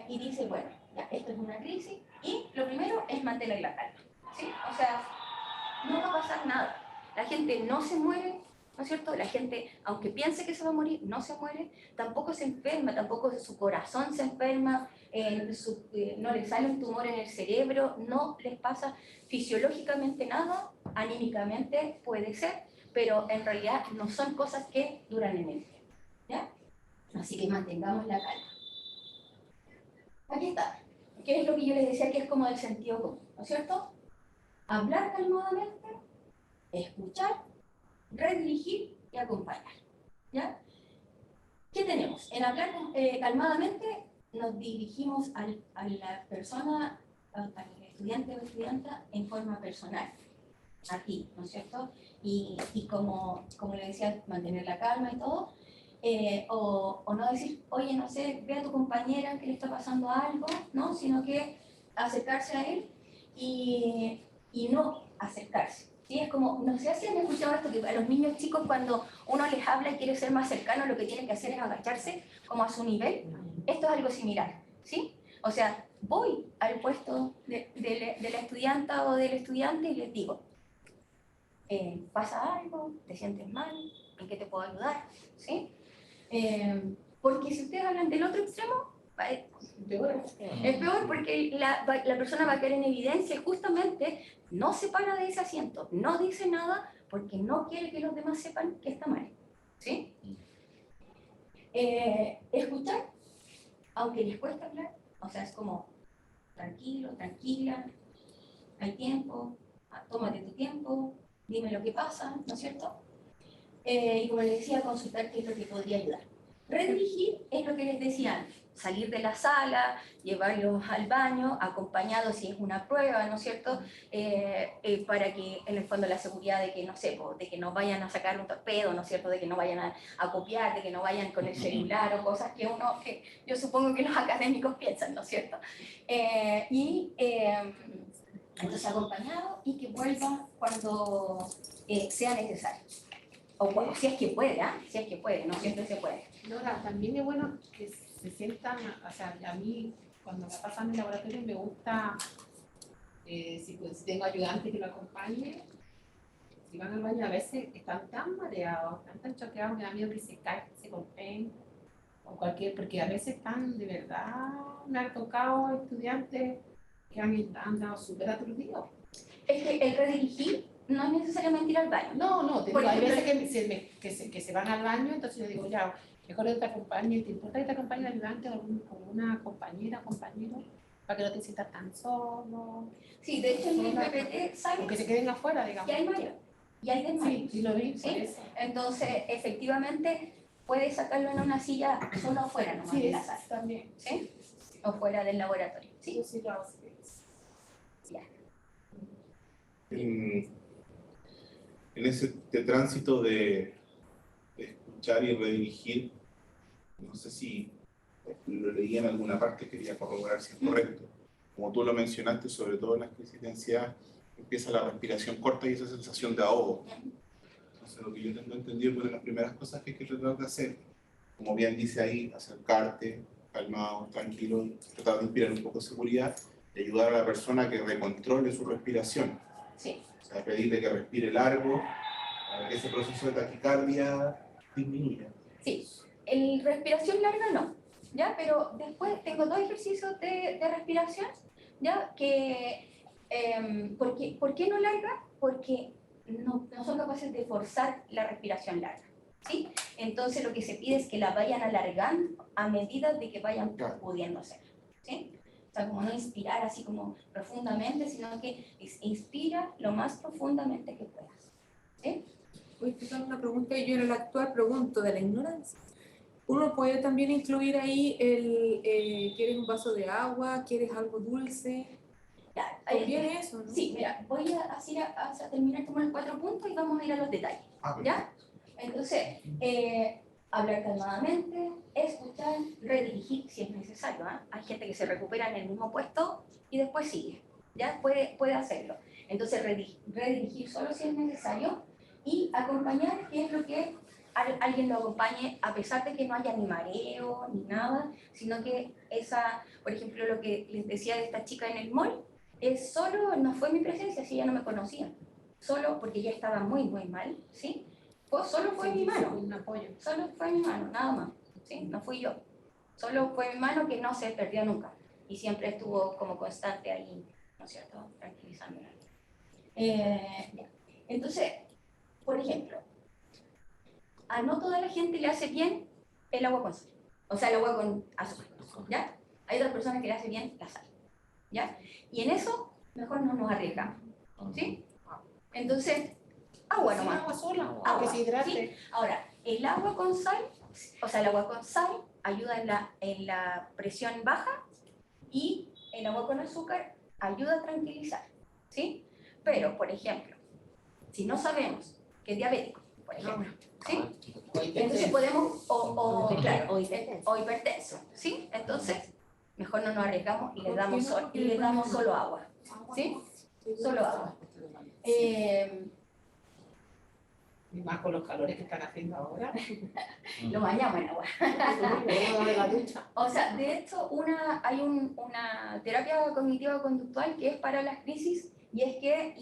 y dice, bueno, ya, esto es una crisis, y lo primero es mantener la calma, ¿sí? O sea, no va a pasar nada. La gente no se muere, ¿no es cierto? La gente, aunque piense que se va a morir, no se muere, tampoco se enferma, tampoco su corazón se enferma, no le sale un tumor en el cerebro, no les pasa fisiológicamente nada, anímicamente puede ser, pero en realidad no son cosas que duran en el tiempo, ¿ya? Así que mantengamos la calma. Aquí está. ¿Qué es lo que yo les decía que es como del sentido común? ¿No es cierto? Hablar calmadamente, escuchar, redirigir y acompañar, ¿ya? ¿Qué tenemos? En hablar calmadamente nos dirigimos a la persona, al estudiante o estudianta en forma personal, a ti, ¿no es cierto? Y como le decía, mantener la calma y todo, o no decir, oye, no sé, ve a tu compañera que le está pasando algo, ¿no? Sino que acercarse a él y no acercarse. ¿Sí? Es como, no sé si han escuchado esto, que a los niños chicos cuando uno les habla y quiere ser más cercano, lo que tiene que hacer es agacharse como a su nivel. Esto es algo similar, ¿sí? O sea, voy al puesto de la estudianta o del estudiante y les digo, ¿pasa algo? ¿Te sientes mal? ¿En qué te puedo ayudar? ¿Sí? Porque si ustedes hablan del otro extremo, es peor porque la persona va a caer en evidencia y justamente no se para de ese asiento, no dice nada porque no quiere que los demás sepan que está mal, ¿sí? Escuchar, aunque les cuesta hablar, o sea, es como tranquilo, tranquila, hay tiempo, tómate tu tiempo, dime lo que pasa, ¿no es cierto? Y como les decía, consultar qué es lo que podría ayudar. Redirigir es lo que les decía antes, salir de la sala, llevarlos al baño, acompañados si es una prueba, ¿no es cierto? Para que en el fondo la seguridad de que, no sé, de que no vayan a sacar un torpedo, ¿no es cierto? De que no vayan a copiar, de que no vayan con el celular o cosas que yo supongo que los académicos piensan, ¿no es cierto? Entonces acompañado y que vuelva cuando sea necesario. O si es que puede, ¿ah? Si es que puede, no siempre se puede. Nora, también es bueno que se sientan, o sea, a mí cuando me pasan en el laboratorio me gusta, si tengo ayudantes que lo acompañen, si van al baño a veces están tan mareados, están tan choqueados, me da miedo que se caigan, que se golpeen, o porque a veces están de verdad, me han tocado estudiantes que han dado súper aturdidos. Es que el redirigir no es necesariamente ir al baño. No, te digo, Por hay ejemplo, veces que se van al baño, entonces yo digo, ya, mejor que te acompañe, ¿te importa que te acompañe el ayudante o una compañera, compañero, para que no te sientas tan solo? Sí, de hecho en el PPT O sale que se queden afuera, digamos. que hay mareo y hay desmayo. Sí, lo vi, por ¿Sí? eso. Entonces, efectivamente, puedes sacarlo en una silla solo afuera nomás Sí, de la sala, también. ¿sí? O fuera del laboratorio, ¿sí? Yo sí lo hago. Ya. En ese tránsito de escuchar y redirigir, no sé si lo leí en alguna parte, quería corroborar si es correcto. Como tú lo mencionaste, sobre todo en las crisis de ansiedad, empieza la respiración corta y esa sensación de ahogo. Entonces, lo que yo tengo entendido es una de las primeras cosas que hay que tratar de hacer, como bien dice ahí, acercarte, calmado, tranquilo, tratar de inspirar un poco de seguridad y ayudar a la persona a que recontrole su respiración. Sí. O sea, pedirle que respire largo para que ese proceso de taquicardia disminuya. Sí, el respiración larga no, ¿ya? Pero después tengo dos ejercicios de respiración, ¿ya? ¿Por qué no larga? Porque no son capaces de forzar la respiración larga, ¿sí? Entonces lo que se pide es que la vayan alargando a medida de que vayan pudiendo hacer, ¿sí? O sea, como no inspirar así como profundamente, sino que inspira lo más profundamente que puedas, ¿sí? Voy a hacer una pregunta y yo en el actual pregunto de la ignorancia. Uno puede también incluir ahí ¿quieres un vaso de agua? ¿Quieres algo dulce? Ya, ¿Conviene eso, no? Sí, mira, voy a terminar como los 4 puntos y vamos a ir a los detalles, ¿ya? Entonces, hablar calmadamente, escuchar, redirigir si es necesario, ¿ah? Hay gente que se recupera en el mismo puesto y después sigue, ¿ya? Puede hacerlo. Entonces, redirigir solo si es necesario y acompañar, que es lo que alguien lo acompañe a pesar de que no haya ni mareo ni nada, sino que por ejemplo, lo que les decía de esta chica en el mall, solo no fue mi presencia, si ella no me conocía, solo porque ella estaba muy, muy mal, ¿sí? Solo fue mi mano, Un apoyo. solo fue mi mano, nada más, ¿sí? No fui yo, solo fue mi mano que no se perdió nunca y siempre estuvo como constante ahí, ¿no es cierto?, tranquilizándola. Entonces, por ejemplo, a no toda la gente le hace bien el agua con sal, o sea, el agua con azúcar, ¿ya? Hay otras personas que le hace bien la sal, ¿ya? Y en eso, mejor no nos arriesgamos, ¿sí? Entonces, agua nomás. Agua sola, Agua, que se hidrate. ¿sí? Ahora, el agua con sal, o sea, el agua con sal ayuda en la presión baja y el agua con azúcar ayuda a tranquilizar, ¿sí? Pero, por ejemplo, si no sabemos que es diabético, por ejemplo, ¿sí? Entonces podemos, claro, o hipertenso, ¿sí? Entonces, mejor no nos arriesgamos y le damos solo agua, ¿sí? Solo agua. Y más con los calores que están haciendo ahora. Lo bañamos en agua. De la ducha. O sea, de hecho, hay una terapia cognitiva conductual que es para las crisis y es que,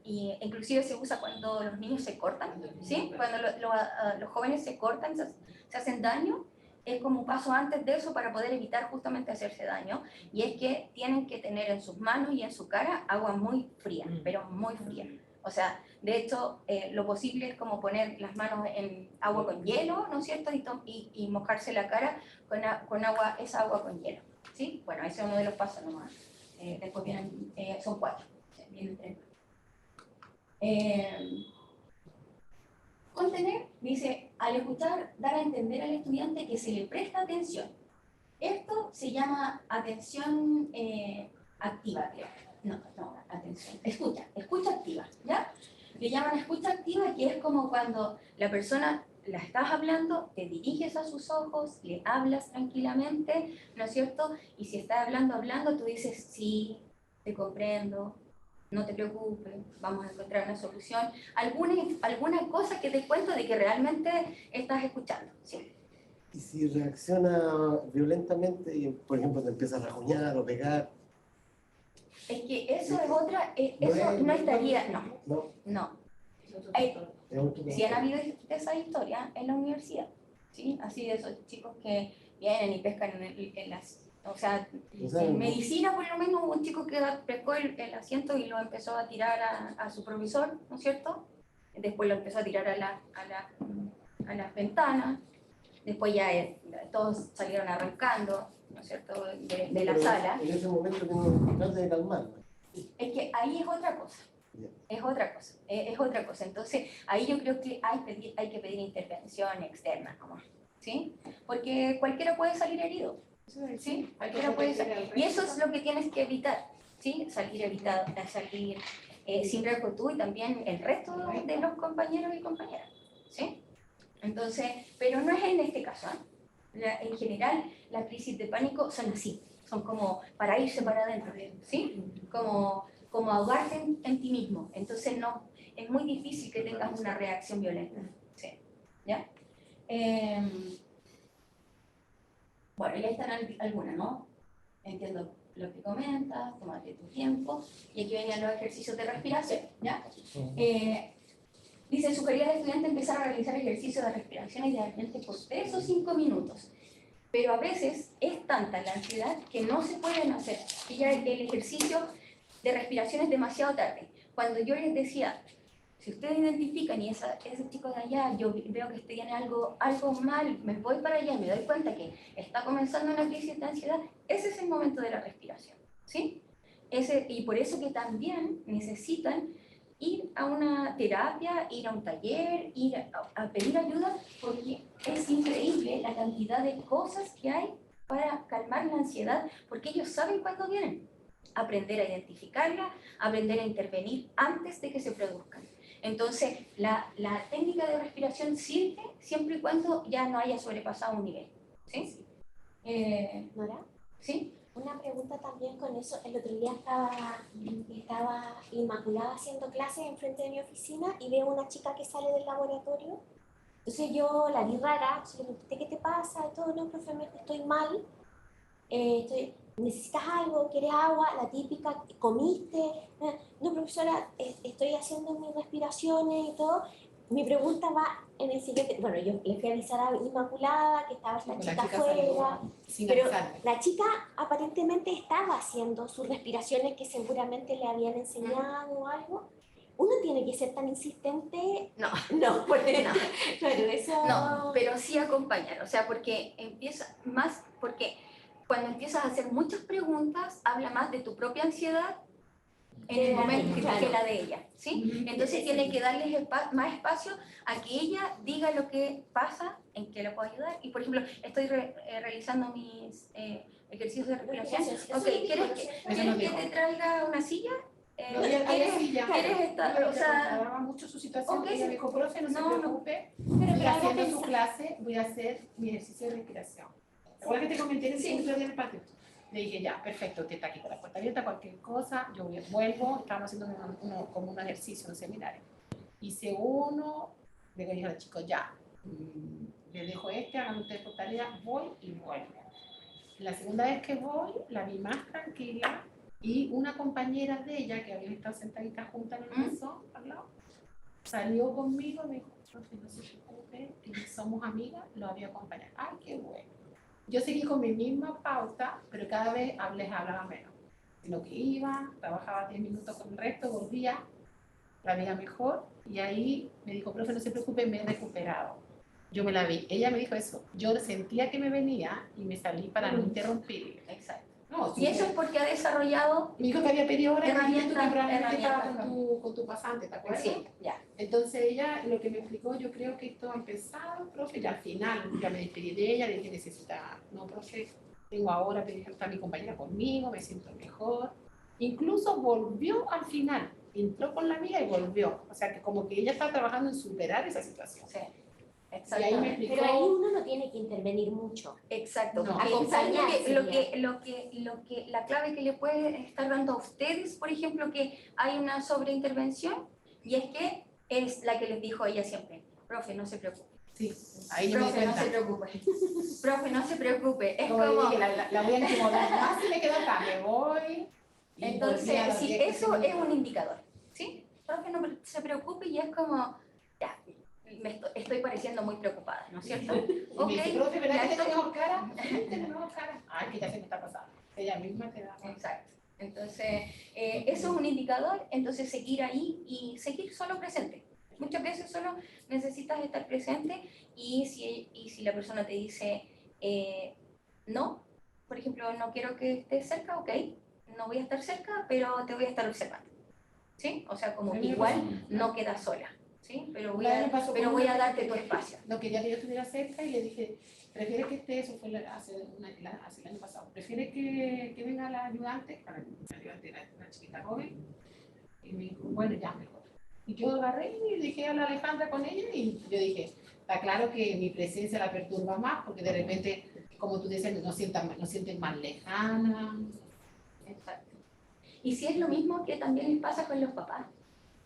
y inclusive se usa cuando los niños se cortan, ¿sí? Cuando los jóvenes se cortan, se hacen daño, es como un paso antes de eso para poder evitar justamente hacerse daño, y es que tienen que tener en sus manos y en su cara agua muy fría, pero muy fría. O sea, de hecho, lo posible es como poner las manos en agua con hielo, ¿no es cierto? Y mojarse la cara con agua, esa agua con hielo, ¿sí? Bueno, ese es uno de los pasos nomás. Después vienen, son 4, vienen 3. Contener, dice, al escuchar, dar a entender al estudiante que se le presta atención. Esto se llama atención activa, creo. No, atención. Escucha activa, ¿ya? Le llaman escucha activa, que es como cuando la persona la estás hablando, te diriges a sus ojos, le hablas tranquilamente, ¿no es cierto? Y si estás hablando, tú dices, sí, te comprendo, no te preocupes, vamos a encontrar una solución. Alguna cosa que te cuento de que realmente estás escuchando, ¿sí? Y si reacciona violentamente y, por ejemplo, te empieza a rajuñar o pegar. Es que eso es otra, eso no estaría, no. Si han habido esas historias en la universidad, ¿sí? Así de esos chicos que vienen y pescan en las... O sea, en medicina por lo menos hubo un chico que pescó el asiento y lo empezó a tirar a su profesor, ¿no es cierto? Después lo empezó a tirar a las ventanas, después ya todos salieron arrancando, ¿no es cierto?, de la sala. En ese momento tengo que de calmar. Es que ahí es otra cosa. Es otra cosa. Entonces, ahí yo creo que hay que pedir intervención externa, ¿no? ¿Sí? Porque cualquiera puede salir herido. ¿Sí? Cualquiera puede salir. Y eso es lo que tienes que evitar, ¿sí? Salir sin riesgo tú y también el resto de los compañeros y compañeras, ¿sí? Entonces, pero no es en este caso, ¿eh? En general, las crisis de pánico son así, son como para irse para adentro, ¿sí? Como ahogarte en ti mismo. Entonces, no, es muy difícil que tengas una reacción violenta, ¿sí? ¿Ya? Bueno, ya están algunas, ¿no? Entiendo lo que comentas, tómate tu tiempo, y aquí venían los ejercicios de respiración, ¿ya? Dice, sugerir al estudiante empezar a realizar ejercicios de respiración idealmente por 3 o 5 minutos, pero a veces es tanta la ansiedad que no se pueden hacer, y ya el ejercicio de respiración es demasiado tarde. Cuando yo les decía, si ustedes identifican y ese chico de allá, yo veo que tiene algo mal, me voy para allá y me doy cuenta que está comenzando una crisis de ansiedad, ese es el momento de la respiración, ¿sí? Y por eso que también necesitan ir a una terapia, ir a un taller, ir a pedir ayuda, porque es increíble la cantidad de cosas que hay para calmar la ansiedad, porque ellos saben cuándo vienen. Aprender a identificarla, aprender a intervenir antes de que se produzcan. Entonces, la técnica de respiración sirve siempre y cuando ya no haya sobrepasado un nivel. ¿Sí? ¿Nora? ¿Sí? Una pregunta también con eso. El otro día estaba Inmaculada haciendo clases enfrente de mi oficina y veo una chica que sale del laboratorio. Entonces yo la vi rara, le pregunté qué te pasa y todo. No, profe, me dijo, estoy mal. ¿Necesitas algo? ¿Quieres agua? La típica, ¿comiste? No, profesora, estoy haciendo mis respiraciones y todo. Mi pregunta va en el siguiente. Bueno, yo le fui a avisar a Inmaculada que estaba esta chica afuera, pero la chica aparentemente estaba haciendo sus respiraciones que seguramente le habían enseñado o algo. ¿Uno tiene que ser tan insistente? No, porque no. Claro, eso... No, pero sí acompañar, o sea, porque cuando empiezas a hacer muchas preguntas, habla más de tu propia ansiedad en el momento que la de ella, ¿sí? Entonces tiene que darles más espacio a que ella diga lo que pasa, en qué la puedo ayudar. Y por ejemplo, estoy realizando mis ejercicios de respiración. Ok, ¿quieres que te traiga una silla? ¿Quieres estar? O sea, mucho su situación. Okay, Ella me dijo, profe, no se preocupe, pero haciendo su clase voy a hacer mi ejercicio de respiración. ¿Recuerdas que te comenté en el segundo día del patio? Le dije, ya, perfecto, usted está aquí con la puerta abierta, cualquier cosa, yo vuelvo, estábamos haciendo como un ejercicio, un seminario. Hice uno, luego dije al chico, ya, le dejo hagan ustedes por tarea, voy y vuelvo. La segunda vez que voy, la vi más tranquila y una compañera de ella, que había estado sentadita junta en el mesón, al lado, salió conmigo y me dijo, profe, no se preocupe, somos amigas, lo había acompañado. ¡Ay, qué bueno! Yo seguí con mi misma pauta, pero cada vez les hablaba menos. Lo que iba, trabajaba 10 minutos con el resto, volvía, la veía mejor y ahí me dijo, profe, no se preocupe, me he recuperado. Yo me la vi, ella me dijo eso, yo sentía que me venía y me salí para no interrumpir. Exacto. No, Y eso es porque ha desarrollado... me dijo que había pedido horas Herramientas, probablemente estaba herramientas, con tu pasante, ¿te acuerdas? Sí, ya. Entonces ella, lo que me explicó, yo creo que esto ha empezado, profe, y al final ya me despedí de ella, le dije, necesita, no, profe, tengo ahora, está mi compañera conmigo, me siento mejor. Incluso volvió al final, entró con la amiga y volvió. O sea, que como que ella está trabajando en superar esa situación. Sí, Y ahí me exactamente. explicó, Pero ahí uno no tiene que intervenir mucho. Exacto. No. Acompañar Acompañar la clave que le puede estar dando a ustedes, por ejemplo, que hay una sobreintervención, y es que es la que les dijo ella siempre, profe, no se preocupe. sí, ahí yo me di Profe, no cuenta. se preocupe. Profe, no se preocupe. Es Como le como... dije, la voy a incomodar más si me quedo acá, me voy. Y Entonces, volví a los sí, 10, eso 15 es un minutos. indicador, ¿sí? Profe, no se preocupe, y es como, ya, estoy pareciendo muy preocupada, ¿no es cierto? Y me dice, Ok, profe, ¿verdad ya que tengo estoy- mejor cara? Sí, tengo mejor cara. Ay, que ya se me está pasando. Ella misma te da. Exacto. Entonces, eso es un indicador, entonces seguir ahí y seguir solo presente. Muchas veces solo necesitas estar presente, y si la persona te dice no, por ejemplo, no quiero que estés cerca, ok, no voy a estar cerca, pero te voy a estar observando. ¿Sí? O sea, como que igual no quedas sola, ¿sí? Pero voy a darte tu espacio. No quería que yo estuviera cerca y le dije, prefiere que esté, eso fue hace el año pasado, prefiere que venga la ayudante, la chiquita joven, y me dijo, bueno, ya mejor. Y yo agarré y dije a la Alejandra con ella, y yo dije, está claro que mi presencia la perturba más, porque de repente, como tú dices, no sienten más lejana. Exacto. Y si es lo mismo que también les pasa con los papás,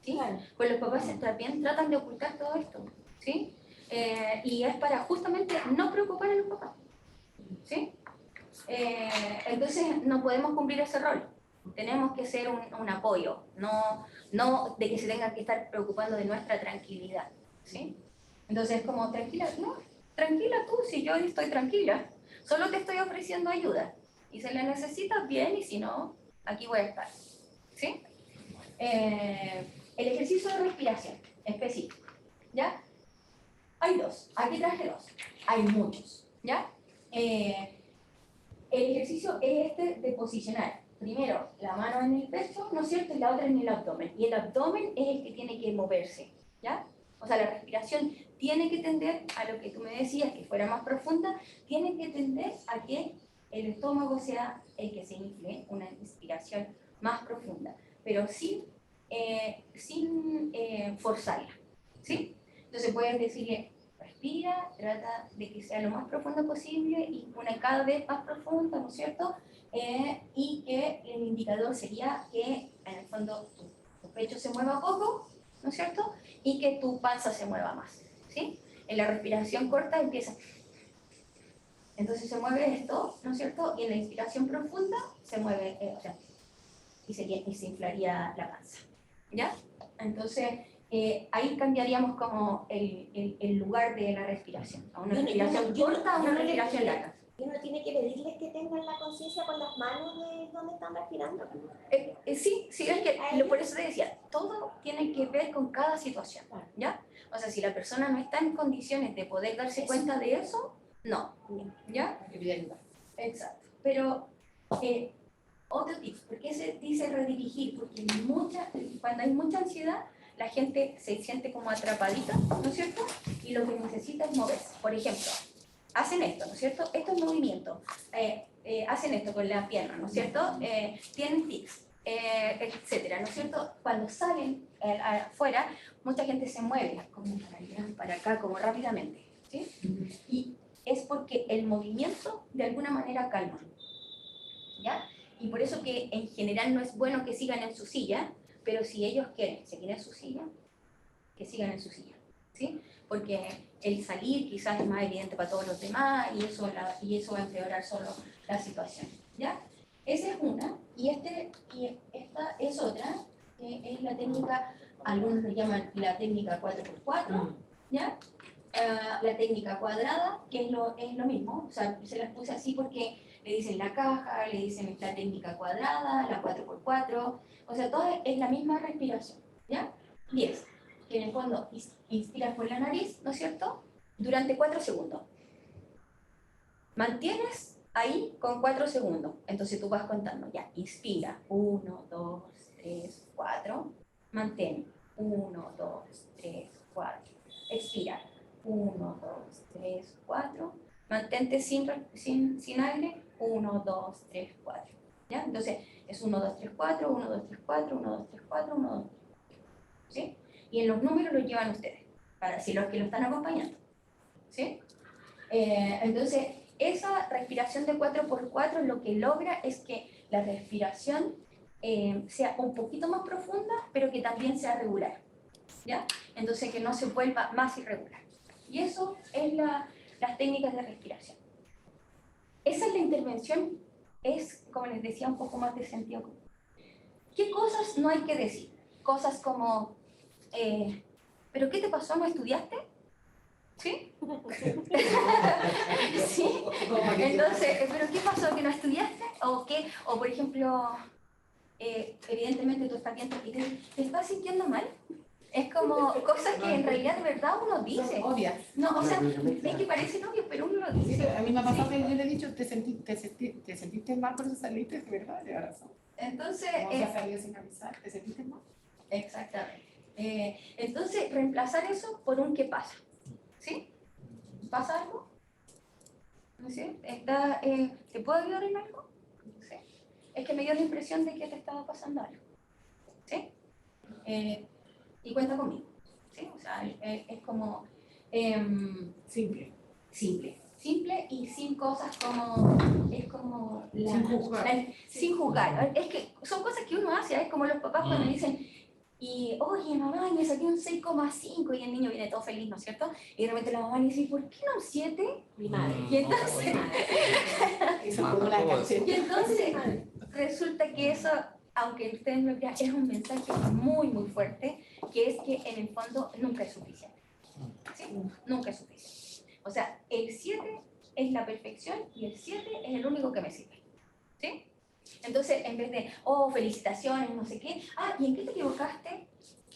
¿sí? Claro. Con los papás también tratan de ocultar todo esto, ¿sí? Y es para justamente no preocupar a los papás, ¿sí? Entonces no podemos cumplir ese rol. Tenemos que ser un apoyo, no de que se tengan que estar preocupando de nuestra tranquilidad, ¿sí? Entonces como, tranquila, no, tranquila tú, si yo estoy tranquila, solo te estoy ofreciendo ayuda. Y si la necesitas, bien, y si no, aquí voy a estar, ¿sí? El ejercicio de respiración específico, ¿ya? Hay dos, aquí traje dos, hay muchos, ¿ya? El ejercicio es este de posicionar primero la mano en el pecho, ¿no es cierto? Y la otra en el abdomen. Y el abdomen es el que tiene que moverse, ¿ya? O sea, la respiración tiene que tender a lo que tú me decías, que fuera más profunda, tiene que tender a que el estómago sea el que se infle, una inspiración más profunda, pero sin forzarla, ¿sí? Entonces puedes decirle, respira, trata de que sea lo más profundo posible y una cada vez más profunda, ¿no es cierto? Y que el indicador sería que en el fondo tu pecho se mueva poco, ¿no es cierto? Y que tu panza se mueva más, ¿sí? En la respiración corta empieza, entonces se mueve esto, ¿no es cierto? Y en la inspiración profunda se mueve, y se inflaría la panza, ¿ya? Entonces, ahí cambiaríamos como el lugar de la respiración, a una respiración corta a una respiración larga. Y uno tiene que pedirles que tengan la conciencia con las manos de dónde están respirando. Sí, es que por eso te decía, todo tiene que ver con cada situación, ¿ya? O sea, si la persona no está en condiciones de poder darse cuenta de eso, no, ¿ya? Exacto. Pero otro tip, ¿por qué se dice redirigir? Porque cuando hay mucha ansiedad, la gente se siente como atrapadita, ¿no es cierto? Y lo que necesita es moverse. Por ejemplo, hacen esto, ¿no es cierto? Esto es movimiento. Hacen esto con la pierna, ¿no es cierto? Tienen tics, etcétera, ¿no es cierto? Cuando salen afuera, mucha gente se mueve, como para allá, para acá, como rápidamente, ¿sí? Y es porque el movimiento de alguna manera calma, ¿ya? Y por eso que en general no es bueno que sigan en su silla, pero si ellos quieren seguir en su silla, que sigan en su silla, ¿sí? Porque el salir quizás es más evidente para todos los demás y eso va a empeorar solo la situación, ¿ya? Esa es una, y esta es otra, que es la técnica, algunos le llaman la técnica 4x4, ¿ya? La técnica cuadrada, que es lo mismo, o sea, se las puse así porque le dicen la caja, le dicen la técnica cuadrada, la 4x4, o sea, todo es la misma respiración, ¿ya? 10, que en el fondo inspiras por la nariz, ¿no es cierto? Durante 4 segundos. Mantienes ahí con 4 segundos. Entonces tú vas contando, ya, inspira, 1, 2, 3, 4, mantén, 1, 2, 3, 4, expira, 1, 2, 3, 4, mantente sin aire, 1, 2, 3, 4. ¿Ya? Entonces es 1, 2, 3, 4, 1, 2, 3, 4, 1, 2, 3, 4, 1, 2, 3, 4. ¿Sí? Y en los números los llevan ustedes, para si los que lo están acompañando. ¿Sí? Entonces, esa respiración de 4x4 lo que logra es que la respiración sea un poquito más profunda, pero que también sea regular. ¿Ya? Entonces, que no se vuelva más irregular. Y eso es las técnicas de respiración. Esa es la intervención, es, como les decía, un poco más de sentido común. ¿Qué cosas no hay que decir? Cosas como, ¿pero qué te pasó? ¿No estudiaste? ¿Sí? ¿Sí? Entonces, ¿pero qué pasó? ¿Que no estudiaste? ¿O qué? O por ejemplo, evidentemente tú estás viendo y te estás sintiendo mal. Es como cosas que en realidad de verdad uno dice. Obvias. No, o sea, es que parecen obvias, pero uno lo Sí, dice. a mí me ha pasado que yo le he dicho, te sentiste mal por eso saliste, de verdad, de razón. Entonces, Como que has salido sin avisar, ¿te sentiste mal? exactamente. Entonces, reemplazar eso por un ¿qué pasa? ¿Sí? ¿Pasa algo? ¿Sí? ¿Te puedo ayudar en algo? ¿Sí? Es que me dio la impresión de que te estaba pasando algo. ¿Sí? Y cuenta conmigo. ¿Sí? O sea, es como Simple. simple y sin cosas como, es como Sin juzgar. sin juzgar. Es que son cosas que uno hace, es como los papás cuando dicen, y oye mamá, me saqué un 6,5 y el niño viene todo feliz, ¿no es cierto? Y de repente la mamá le dice, ¿por qué no un 7? Mi madre. Y entonces, Eso es como la canción. y entonces resulta que eso, aunque ustedes no lo crean, es un mensaje muy, muy fuerte, que es que en el fondo nunca es suficiente. ¿Sí? Nunca es suficiente. O sea, el 7 es la perfección y el 7 es el único que me sirve. ¿Sí? Entonces, en vez de, oh, felicitaciones, no sé qué, ¿y en qué te equivocaste?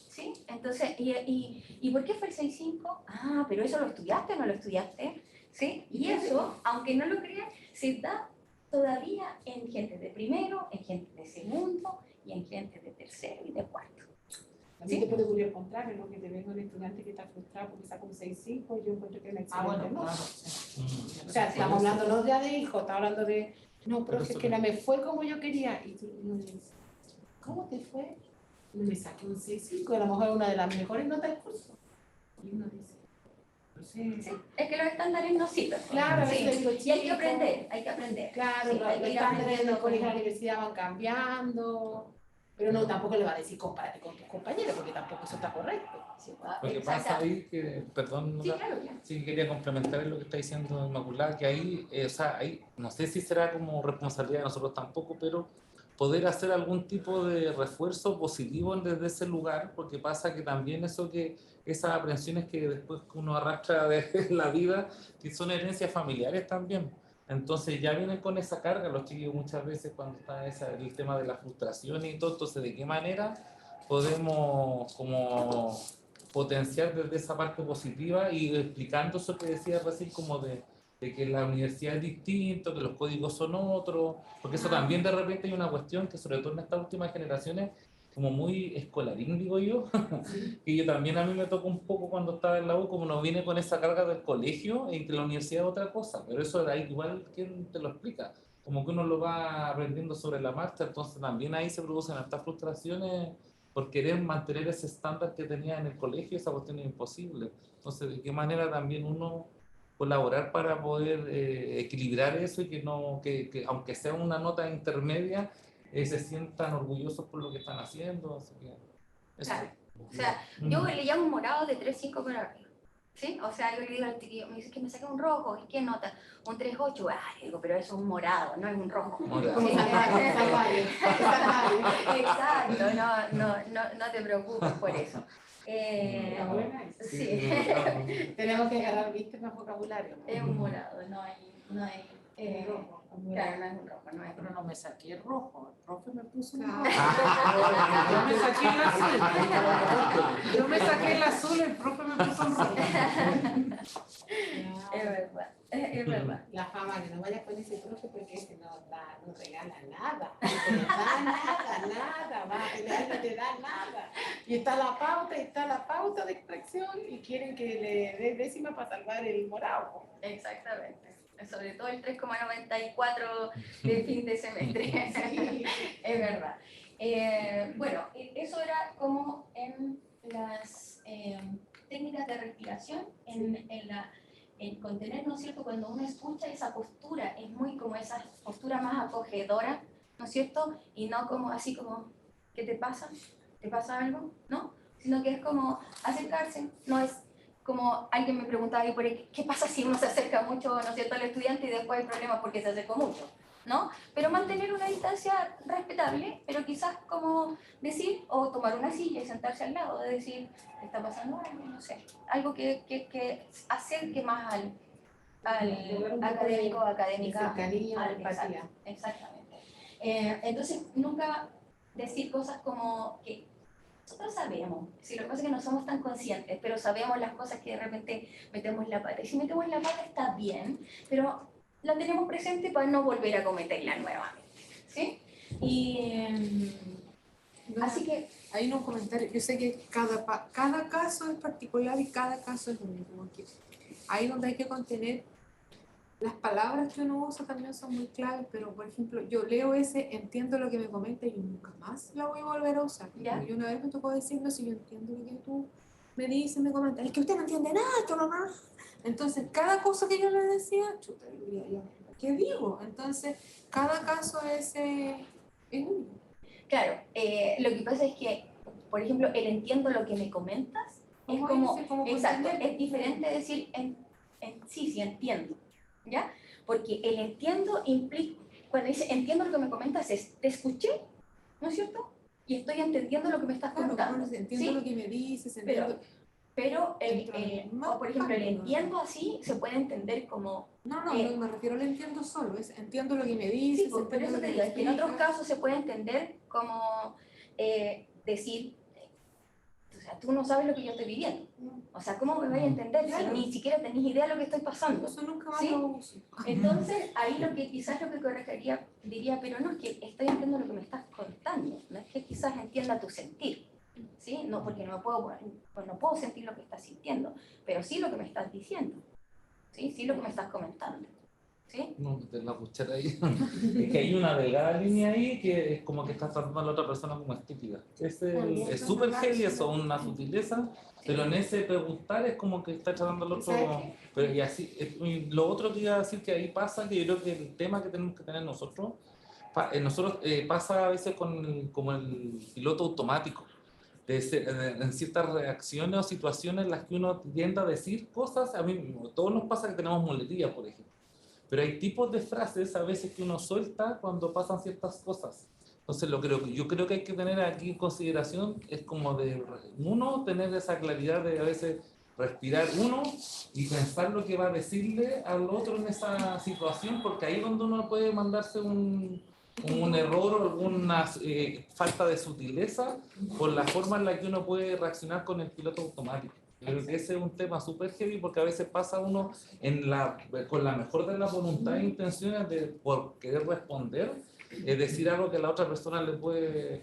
¿Sí? Entonces, ¿y por qué fue el 6,5? Pero eso lo estudiaste o no lo estudiaste. ¿Sí? Y eso, aunque no lo crean, se da todavía en gente de primero, en gente de segundo y en gente de tercero y de cuarto. También te puede ocurrir al contrario, ¿no? Que te venga un estudiante que está frustrado porque saca un 6,5 y yo encuentro que es una excelente nota. O sea, estamos hablando no ya de hijos, estamos hablando de, no, profe, es que no me fue como yo quería. Y tú uno dice, ¿cómo te fue? Y me saqué un 6,5, a lo mejor una de las mejores notas del curso. Y uno dice, no sé. Sí, es que los estándares no sirven. Claro, Sí. a veces digo, Y hay que aprender, hay que aprender. Claro, Sí, los hay que ir estándares aprendiendo del colegio y la con- universidad van cambiando, pero no, tampoco le va a decir compárate con tus compañeros, porque tampoco eso está correcto. Sí, Lo que pasa exactamente. ahí, que, perdón, Sí, Nora, claro, claro. sí quería complementar lo que está diciendo Inmaculada, que ahí, o sea, ahí, no sé si será como responsabilidad de nosotros tampoco, pero poder hacer algún tipo de refuerzo positivo desde ese lugar, porque pasa que también esas aprensiones que después uno arrastra de la vida, que son herencias familiares también. Entonces ya vienen con esa carga los chiquillos muchas veces cuando está el tema de la frustración y todo. Entonces, ¿de qué manera podemos como potenciar desde esa parte positiva y explicando eso que decía recién como de que la universidad es distinto, que los códigos son otros, porque eso también de repente hay una cuestión que sobre todo en estas últimas generaciones como muy escolarín, digo yo, que yo también a mí me tocó un poco cuando estaba en la U, como no viene con esa carga del colegio y que la universidad es otra cosa, pero eso era igual quien te lo explica, como que uno lo va aprendiendo sobre la marcha, entonces también ahí se producen estas frustraciones por querer mantener ese estándar que tenía en el colegio, esa cuestión es imposible. Entonces, ¿de qué manera también uno colaborar para poder equilibrar eso y que no que aunque sea una nota intermedia, se sientan orgullosos por lo que están haciendo? Así que eso. Claro. O sea, yo le llamo morado de 3,5 para arriba. ¿Sí? O sea, yo le digo al tío, me dice que me saqué un rojo, ¿y qué nota? Un 3,8. Le digo, pero eso es un morado, no es un rojo. Morado. Como Sí. Salvario. Exacto, no te preocupes por eso. Está buena esa. Sí, Tenemos que agarrar, viste, más vocabulario. es un morado, no hay Rojo. claro, no es un rojo, no es Pero no me saqué el rojo, el profe me puso un Claro. rojo. Yo me saqué el azul. Yo me saqué el azul, el profe me puso un rojo. Es verdad. verdad, es verdad. La fama, que no vayas con ese profe porque ese no regala nada, no te da nada, va a pelear, no te da nada. Y está la pauta de extracción y quieren que le dé décima para salvar el morado. Exactamente. Sobre todo el 3,94 de fin de semestre. Sí. Es verdad. Bueno, eso era como en las técnicas de respiración, en contener, ¿no es cierto? Cuando uno escucha esa postura, es muy como esa postura más acogedora, ¿no es cierto? Y no como así como, ¿qué te pasa? ¿Te pasa algo? ¿No? Sino que es como acercarse, no es como alguien me preguntaba ahí por ahí, ¿qué pasa si uno se acerca mucho, ¿no es cierto?, al estudiante y después hay problemas porque se acercó mucho, ¿no? Pero mantener una distancia respetable, pero quizás como decir, o tomar una silla y sentarse al lado, de decir, ¿te está pasando algo? No sé, algo que acerque más al académico o académica. Cercanía, al- empatía. Exactamente. Entonces, nunca decir cosas como que nosotros sabemos, si lo que pasa es que no somos tan conscientes, pero sabemos las cosas que de repente metemos la pata. Y si metemos la pata está bien, pero la tenemos presente para no volver a cometerla nuevamente, ¿sí? Y No, así que, hay un comentario, yo sé que cada caso es particular y cada caso es único. Porque ahí donde hay que contener, las palabras que uno usa también son muy claves, pero por ejemplo, yo leo entiendo lo que me comenta y yo nunca más la voy a volver a usar. ¿ya? Porque una vez me tocó decir, no, si yo entiendo lo que tú me dices, me comentas, es que usted no entiende nada, esto no. Entonces, cada cosa que yo le decía, chuta, yo diría, ya, ¿qué digo? Entonces, cada caso es único. Claro, lo que pasa es que, por ejemplo, el entiendo lo que me comentas, es ¿Cómo como, dice? ¿Cómo exacto, comprender? es diferente decir sí, entiendo, ¿ya? Porque el entiendo implica, cuando dice entiendo lo que me comentas es, te escuché, ¿no es cierto? Y estoy entendiendo lo que me estás Claro, contando, como entiendo ¿sí? lo que me dices, Pero, entiendo. pero Dentro del o por ejemplo, el marco, ¿no? entiendo así se puede entender como, No, Eh, me refiero al entiendo solo, es entiendo lo que me sí, dices, pues, pero entiendo eso lo te que digo, me es que en otros explicas. casos se puede entender como decir, o sea, tú no sabes lo que yo estoy viviendo. O sea, ¿cómo me voy a entender si Claro. ni siquiera tenés idea de lo que estoy pasando? Eso nunca más ¿Sí? lo uso. Entonces, ahí lo que quizás lo que corregiría, diría, pero no es que estoy entendiendo lo que me estás contando, no es que quizás entienda tu sentir, ¿sí? No, porque no puedo sentir lo que estás sintiendo, pero sí lo que me estás diciendo, ¿sí? Sí lo que me estás comentando, ¿sí? No meter la cuchara ahí. Es que hay una delgada línea ahí que es como que estás tratando a la otra persona como estúpida. Es súper heavy eso, una sutileza, pero en ese preguntar es como que está tratando al otro. ¿Sabes qué? Pero y así, y lo otro que iba a decir que ahí pasa, que yo creo que el tema que tenemos que tener nosotros, pasa a veces como el piloto automático. En ciertas reacciones o situaciones en las que uno tiende a decir cosas, a mí, todos nos pasa que tenemos muletillas, por ejemplo. Pero hay tipos de frases a veces que uno suelta cuando pasan ciertas cosas. Entonces, yo creo que hay que tener aquí en consideración es como de, uno, tener esa claridad de a veces respirar uno y pensar lo que va a decirle al otro en esa situación, porque ahí es donde uno puede mandarse un error o alguna falta de sutileza por la forma en la que uno puede reaccionar con el piloto automático. Creo que ese es un tema súper heavy porque a veces pasa uno con la mejor de las voluntades e intenciones de por querer responder, decir algo que a la otra persona le puede,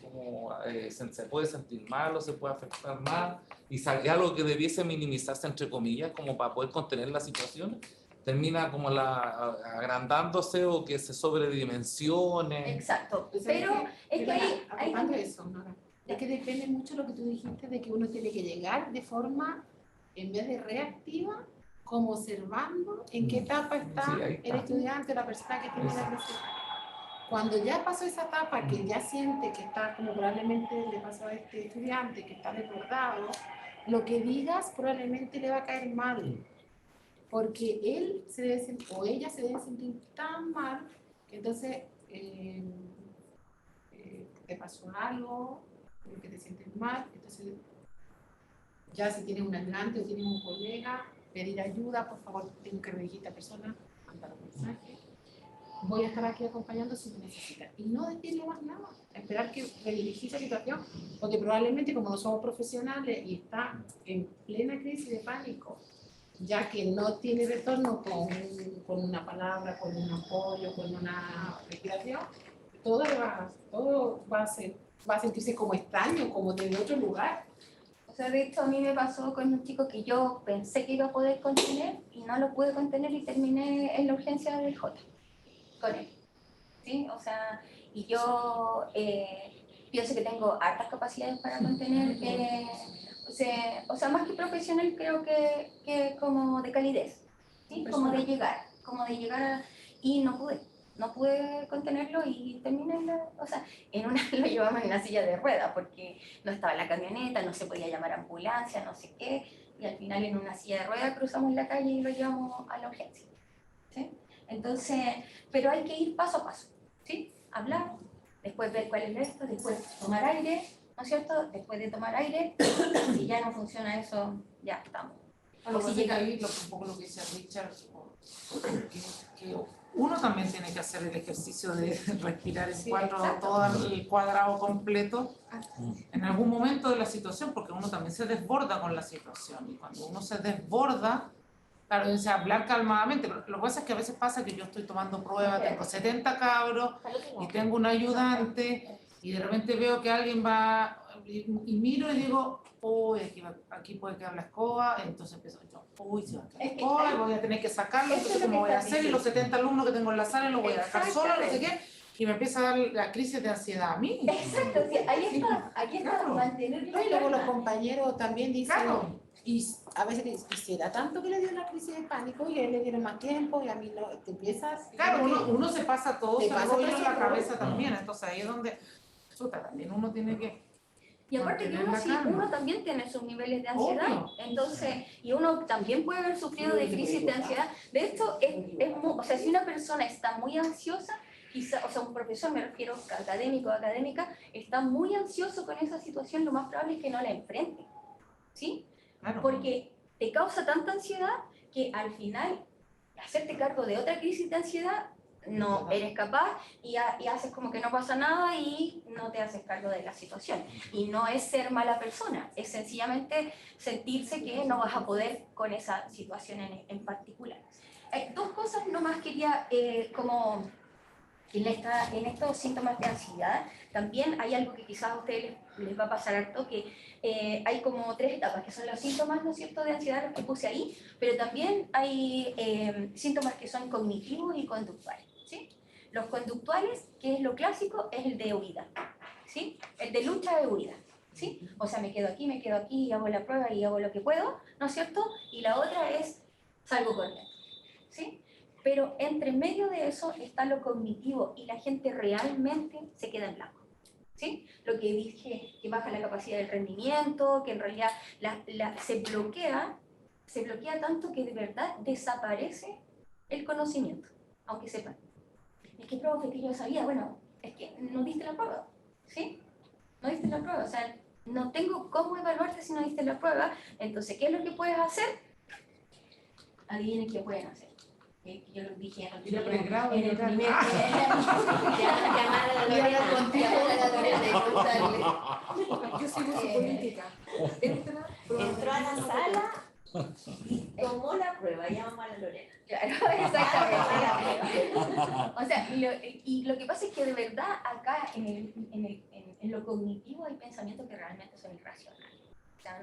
se puede sentir mal o se puede afectar más y algo que debiese minimizarse entre comillas como para poder contener la situación, termina como agrandándose o que se sobredimensione. Exacto, Pues, pero ¿sabes qué? es que ahí Aplicando eso, Nora, es que depende mucho de lo que tú dijiste, de que uno tiene que llegar de forma, en vez de reactiva, como observando en qué etapa está, Sí, ahí está. el estudiante, la persona que tiene la necesidad. Cuando ya pasó esa etapa, que ya siente que está, como probablemente le pasó a este estudiante, que está desbordado, lo que digas probablemente le va a caer mal, porque él se debe sentir, o ella se debe sentir tan mal, que entonces te pasó algo, que te sientes mal, entonces ya si tienes un ayudante o tienes un colega, pedir ayuda, por favor, tengo que redirigir a esta persona, mandar un mensaje. Voy a estar aquí acompañando si me necesitas. Y no decirle más nada, esperar que redirigir la situación, porque probablemente como no somos profesionales y está en plena crisis de pánico, ya que no tiene retorno con una palabra, con un apoyo, con una respiración, todo va a sentirse como extraño, como de otro lugar. O sea, de hecho a mí me pasó con un chico que yo pensé que iba a poder contener y no lo pude contener y terminé en la urgencia del J con él, ¿sí? O sea, y yo pienso que tengo hartas capacidades para contener, o sea, más que profesional creo que como de calidez, ¿sí? Como de llegar y no pude contenerlo y terminé o sea, lo llevamos en una silla de ruedas porque no estaba en la camioneta, no se podía llamar ambulancia, no sé qué, y al final en una silla de ruedas cruzamos la calle y lo llevamos a la urgencia, ¿sí? Entonces, pero hay que ir paso a paso, ¿sí? Hablar, después ver cuál es esto, después tomar aire, ¿no es cierto? Después de tomar aire, si ya no funciona eso, ya estamos. Bueno, Si si llega- ahí un poco lo que dice Richard, que uno también tiene que hacer el ejercicio de respirar Sí, todo el cuadrado completo en algún momento de la situación, porque uno también se desborda con la situación, y cuando uno se desborda, claro, o sea, hablar calmadamente, pero lo que pasa es que a veces pasa que yo estoy tomando pruebas, tengo 70 cabros y tengo un ayudante y de repente veo que alguien va y miro y digo, uy, aquí puede quedar la escoba, entonces empiezo yo, uy, se va a quedar la escoba, voy a tener que sacarlo, Eso es entonces lo que cómo voy a estás hacer, y los 70 alumnos que tengo en la sala los voy a dejar solos, no sé qué, y me empieza a dar la crisis de ansiedad a mí. Exacto, sí, ahí está, Claro. mantener No, y luego los compañeros también dicen, Claro. y a veces quisiera tanto que le dio una crisis de pánico y a él le dieron más tiempo y a mí no, te empiezas... Claro, uno se pasa todo, Te se pasa rollo en todo la eso, cabeza ¿no? también, entonces ahí es donde, chuta, también uno tiene que... Y aparte que mantener la calma. uno también tiene sus niveles de ansiedad, Obvio. entonces, y uno también puede haber sufrido de crisis de ansiedad. De hecho, o sea, si una persona está muy ansiosa, quizá, o sea, un profesor, me refiero académico o académica, está muy ansioso con esa situación, lo más probable es que no la enfrente, ¿sí? Claro. Porque te causa tanta ansiedad que al final, hacerte cargo de otra crisis de ansiedad, no eres capaz y haces como que no pasa nada y no te haces cargo de la situación. Y no es ser mala persona, es sencillamente sentirse que no vas a poder con esa situación en particular. Dos cosas nomás quería como en estos síntomas de ansiedad, también hay algo que quizás a ustedes les va a pasar harto, que hay como 3 etapas, que son los síntomas, ¿no es cierto?, de ansiedad, los que puse ahí, pero también hay síntomas que son cognitivos y conductuales, ¿sí? Los conductuales, que es lo clásico, es el de huida, ¿sí? El de lucha de huida, ¿sí? O sea, me quedo aquí, y hago la prueba y hago lo que puedo, ¿no es cierto? Y la otra es salgo corriendo, ¿sí? Pero entre medio de eso está lo cognitivo y la gente realmente se queda en blanco, ¿sí? Lo que dije, que baja la capacidad del rendimiento, que en realidad se bloquea tanto que de verdad desaparece el conocimiento, aunque sepan. Es que profe, que yo sabía, bueno, es que no diste la prueba, ¿sí? No diste la prueba, o sea, no tengo cómo evaluarte si no diste la prueba, entonces, ¿qué es lo que puedes hacer? Adivinen qué pueden hacer. Que yo lo dije en el Ir a pregrado y llorar. Llamar a la Lorena. Yo sigo su política. Entró a la sala y tomó la prueba, llamamos a la Lorena. Claro, exactamente. O sea, y lo que pasa es que de verdad acá en lo cognitivo hay pensamientos que realmente son irracionales. O sea,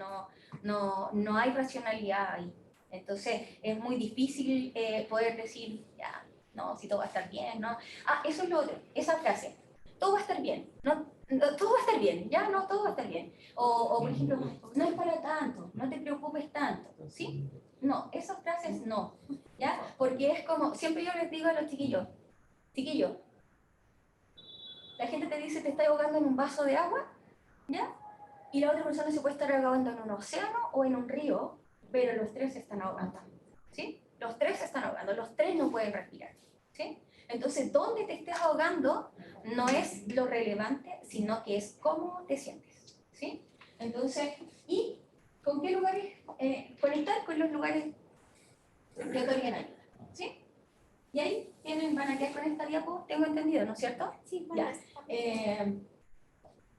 no hay racionalidad ahí. Entonces es muy difícil poder decir, ya, no, si todo va a estar bien, ¿no? Ah, eso es lo otro, esa frase, todo va a estar bien, todo va a estar bien, ya, no, todo va a estar bien. O por ejemplo, no es para tanto, no te preocupes tanto, ¿sí? No, esas frases no, ¿ya? Porque es como, siempre yo les digo a los chiquillos, la gente te dice te estás ahogando en un vaso de agua, ¿ya? Y la otra persona se puede estar ahogando en un océano o en un río, pero los 3 se están ahogando, ¿sí? Los 3 se están ahogando, los 3 no pueden respirar, ¿sí? Entonces, dónde te estés ahogando no es lo relevante, sino que es cómo te sientes, ¿sí? Entonces, ¿y con qué lugares? Conectar con los lugares que otorguen ayuda, ¿sí? Y ahí van a quedar con esta diapo, tengo entendido, ¿no es cierto? Sí, bueno, Ya.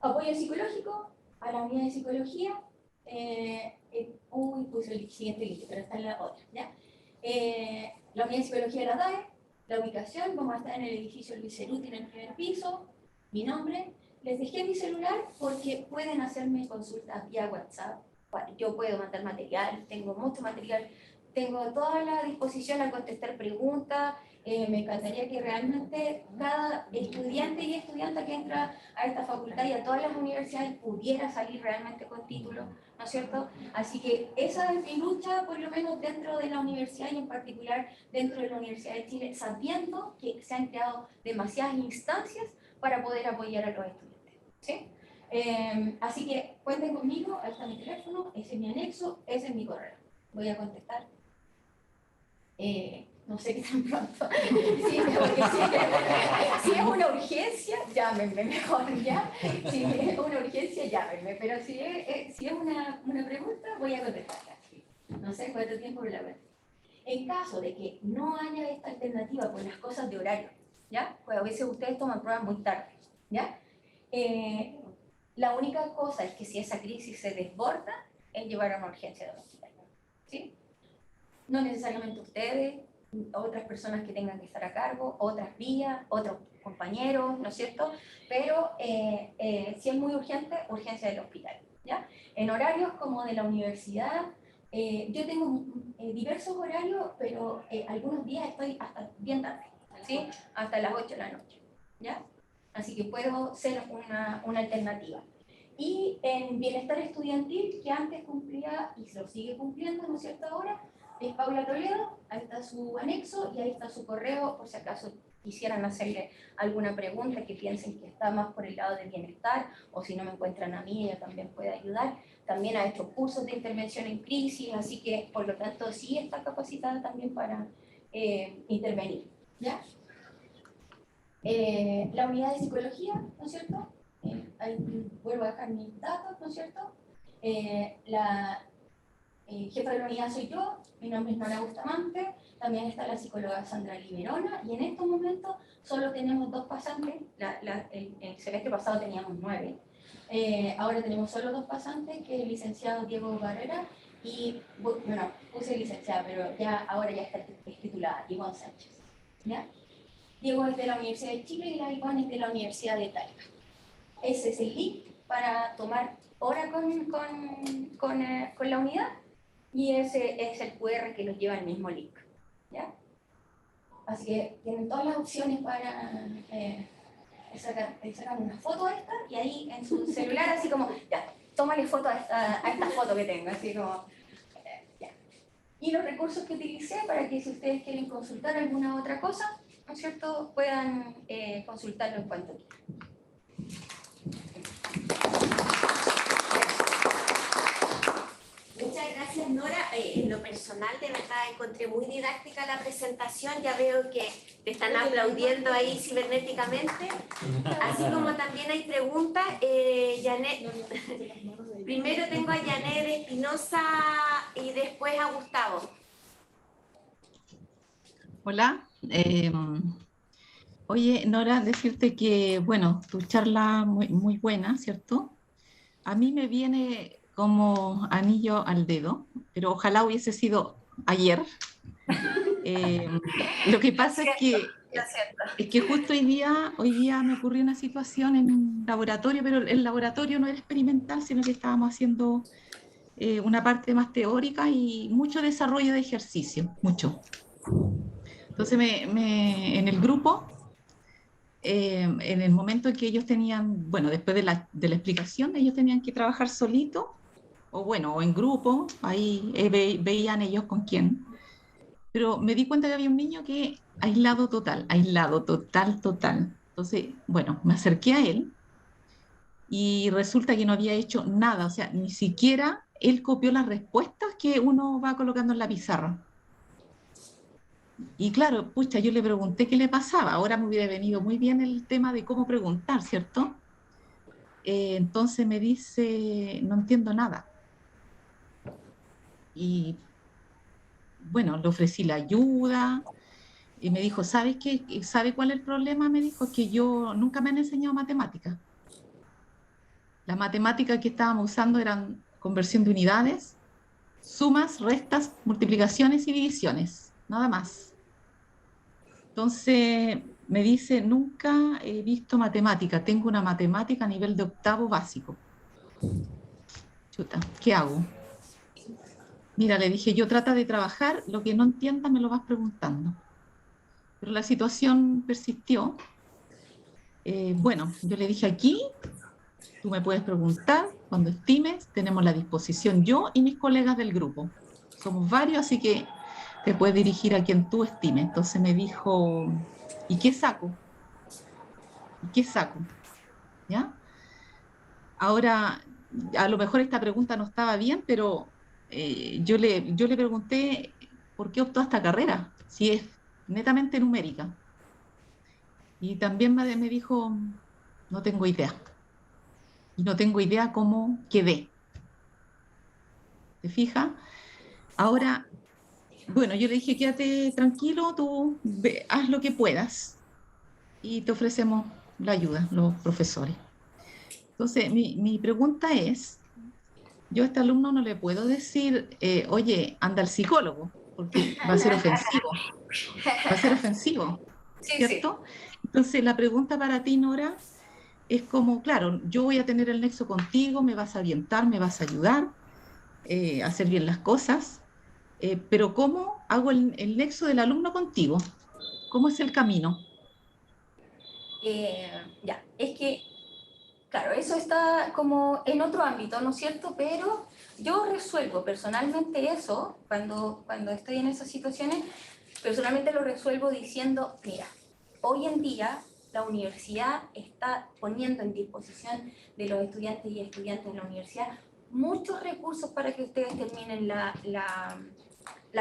Apoyo psicológico, a la unidad de psicología, Puse el siguiente link, pero está en la otra, ¿ya? La unidad de psicología de la DAE, la ubicación, vamos a estar en el edificio Luis Ceruti en el primer piso, mi nombre. Les dejé mi celular porque pueden hacerme consultas vía WhatsApp. Yo puedo mandar material, tengo mucho material, tengo toda la disposición a contestar preguntas. Me encantaría que realmente cada estudiante y estudiante que entra a esta facultad y a todas las universidades pudiera salir realmente con título, ¿no es cierto? Así que esa es mi lucha, por lo menos dentro de la universidad y en particular dentro de la Universidad de Chile, sabiendo que se han creado demasiadas instancias para poder apoyar a los estudiantes, ¿sí? Así que cuenten conmigo, ahí está mi teléfono, ese es mi anexo, ese es mi correo. Voy a contestar. No sé qué tan pronto. Sí, porque si es una urgencia, llámenme mejor, ¿ya? Si es una urgencia, llámenme. Pero si es una pregunta, voy a contestarla. No sé cuánto tiempo me la voy a hacer. En caso de que no haya esta alternativa por las cosas de horario, ¿ya? Pues a veces ustedes toman pruebas muy tarde, ¿ya? La única cosa es que si esa crisis se desborda, es llevar a una urgencia de hospital, ¿sí? No necesariamente ustedes, otras personas que tengan que estar a cargo, otras vías, otros compañeros, ¿no es cierto? Pero si es muy urgente, urgencia del hospital, ¿ya? En horarios como de la universidad, yo tengo diversos horarios, pero algunos días estoy hasta bien tarde, ¿sí? Hasta las 8 de la noche, ¿ya? Así que puedo ser una alternativa. Y en bienestar estudiantil, que antes cumplía y se lo sigue cumpliendo, ¿no es cierto? Ahora, es Paula Toledo, ahí está su anexo y ahí está su correo, por si acaso quisieran hacerle alguna pregunta que piensen que está más por el lado de bienestar, o si no me encuentran a mí, ella también puede ayudar. También ha hecho cursos de intervención en crisis, así que por lo tanto sí está capacitada también para intervenir, ¿ya? La unidad de psicología, ¿no es cierto? Ahí vuelvo a dejar mis datos, ¿no es cierto? La jefa de la unidad soy yo, mi nombre es Nora Bustamante, también está la psicóloga Sandra Liberona, y en estos momentos solo tenemos 2 pasantes. El semestre pasado teníamos 9, ahora tenemos solo 2 pasantes, que es el licenciado Diego Barrera y, bueno, puse licenciada, pero ya ahora ya está titulada, Iván Sánchez, ¿ya? Diego es de la Universidad de Chile y la Iván es de la Universidad de Talca. Ese es el link para tomar hora con la unidad, y ese es el QR que los lleva al mismo link, ¿ya? Así que tienen todas las opciones para sacar una foto a esta, y ahí en su celular así como, ya, tómale foto a esta foto que tengo, así como, ya. Y los recursos que utilicé para que si ustedes quieren consultar alguna otra cosa, ¿no es cierto?, puedan consultarlo en cuanto quieran. Muchas gracias, Nora. En lo personal, de verdad, encontré muy didáctica la presentación. Ya veo que te están aplaudiendo ahí cibernéticamente. Así como también hay preguntas. Primero tengo a Janet Espinosa y después a Gustavo. Hola. Oye, Nora, decirte que, bueno, tu charla muy buena, ¿cierto? A mí me viene como anillo al dedo, pero ojalá hubiese sido ayer. Lo que pasa es que justo hoy día me ocurrió una situación en un laboratorio, pero el laboratorio no era experimental, sino que estábamos haciendo una parte más teórica y mucho desarrollo de ejercicio, mucho. Entonces en el grupo, en el momento en que ellos tenían, bueno, después de la explicación, ellos tenían que trabajar solito, o en grupo, ahí veían ellos con quién. Pero me di cuenta que había un niño que aislado total. Entonces, bueno, me acerqué a él y resulta que no había hecho nada, o sea, ni siquiera él copió las respuestas que uno va colocando en la pizarra. Y claro, pucha, yo le pregunté qué le pasaba. Ahora me hubiera venido muy bien el tema de cómo preguntar, ¿cierto? Entonces me dice, no entiendo nada. Y bueno, le ofrecí la ayuda y me dijo, ¿sabes qué? ¿Sabe cuál es el problema? Me dijo, que yo nunca me han enseñado matemáticas. Las matemáticas que estábamos usando eran conversión de unidades, sumas, restas, multiplicaciones y divisiones, nada más. Entonces me dice, nunca he visto matemática, tengo una matemática a nivel de octavo básico. Chuta, ¿qué hago? Mira, le dije, yo trata de trabajar, lo que no entienda me lo vas preguntando. Pero la situación persistió. Bueno, yo le dije, aquí tú me puedes preguntar cuando estimes, tenemos la disposición yo y mis colegas del grupo. Somos varios, así que te puedes dirigir a quien tú estimes. Entonces me dijo, ¿y qué saco? ¿Y qué saco? ¿Ya? Ahora, a lo mejor esta pregunta no estaba bien, pero yo le pregunté por qué optó a esta carrera, si es netamente numérica. Y también me dijo, no tengo idea. Y no tengo idea cómo quedé. ¿Te fijas? Ahora, bueno, yo le dije, quédate tranquilo, tú haz lo que puedas. Y te ofrecemos la ayuda, los profesores. Entonces, mi pregunta es, yo a este alumno no le puedo decir, oye, anda al psicólogo, porque va a ser ofensivo. Va a ser ofensivo, ¿cierto? Entonces, la pregunta para ti, Nora, es como, claro, yo voy a tener el nexo contigo, me vas a orientar, me vas a ayudar a hacer bien las cosas, pero ¿cómo hago el nexo del alumno contigo? ¿Cómo es el camino? Ya, es que, claro, eso está como en otro ámbito, ¿no es cierto? Pero yo resuelvo personalmente eso, cuando estoy en esas situaciones, personalmente lo resuelvo diciendo, mira, hoy en día la universidad está poniendo en disposición de los estudiantes y estudiantes de la universidad muchos recursos para que ustedes terminen la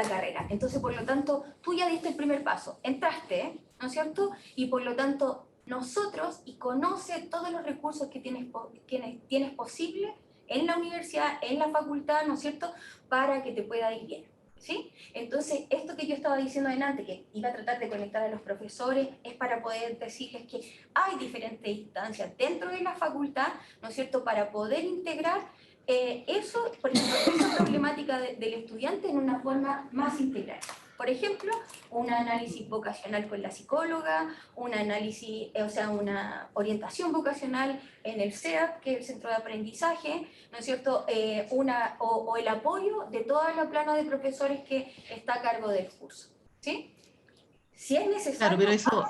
carrera. Entonces, por lo tanto, tú ya diste el primer paso, entraste, ¿no es cierto? Y por lo tanto, nosotros, y conoce todos los recursos que tienes posible en la universidad, en la facultad, ¿no es cierto?, para que te pueda ir bien, ¿sí? Entonces, esto que yo estaba diciendo adelante, que iba a tratar de conectar a los profesores, es para poder decirles que hay diferentes instancias dentro de la facultad, ¿no es cierto?, para poder integrar eso, por ejemplo, esa problemática del estudiante en una forma más integral. Por ejemplo, un análisis vocacional con la psicóloga, un análisis, una orientación vocacional en el CEAP, que es el Centro de Aprendizaje, ¿no es cierto? O el apoyo de toda la plana de profesores que está a cargo del curso, ¿sí? Si es necesario, claro, pero eso...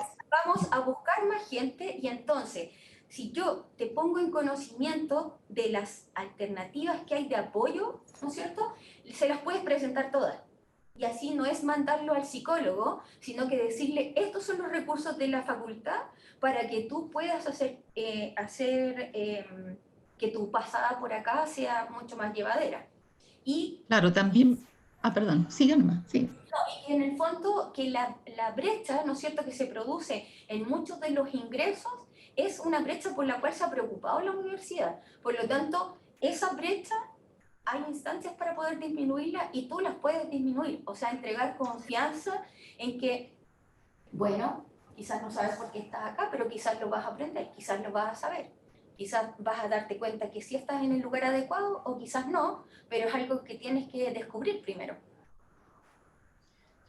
vamos a buscar más gente y entonces, si yo te pongo en conocimiento de las alternativas que hay de apoyo, ¿no es cierto?, se las puedes presentar todas. Y así no es mandarlo al psicólogo, sino que decirle, estos son los recursos de la facultad para que tú puedas hacer que tu pasada por acá sea mucho más llevadera. Y, claro, también... Ah, perdón, sigan más, sí. no, y en el fondo que la brecha, ¿no es cierto?, que se produce en muchos de los ingresos es una brecha por la cual se ha preocupado la universidad. Por lo tanto, esa brecha hay instancias para poder disminuirla y tú las puedes disminuir, o sea, entregar confianza en que, bueno, quizás no sabes por qué estás acá, pero quizás lo vas a aprender, quizás lo vas a saber, quizás vas a darte cuenta que sí estás en el lugar adecuado o quizás no, pero es algo que tienes que descubrir primero.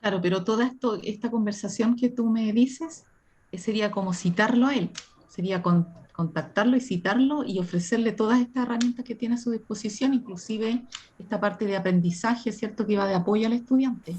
Claro, pero toda esta conversación que tú me dices sería como citarlo a él, sería contactarlo y citarlo y ofrecerle todas estas herramientas que tiene a su disposición, inclusive esta parte de aprendizaje, ¿cierto?, que va de apoyo al estudiante.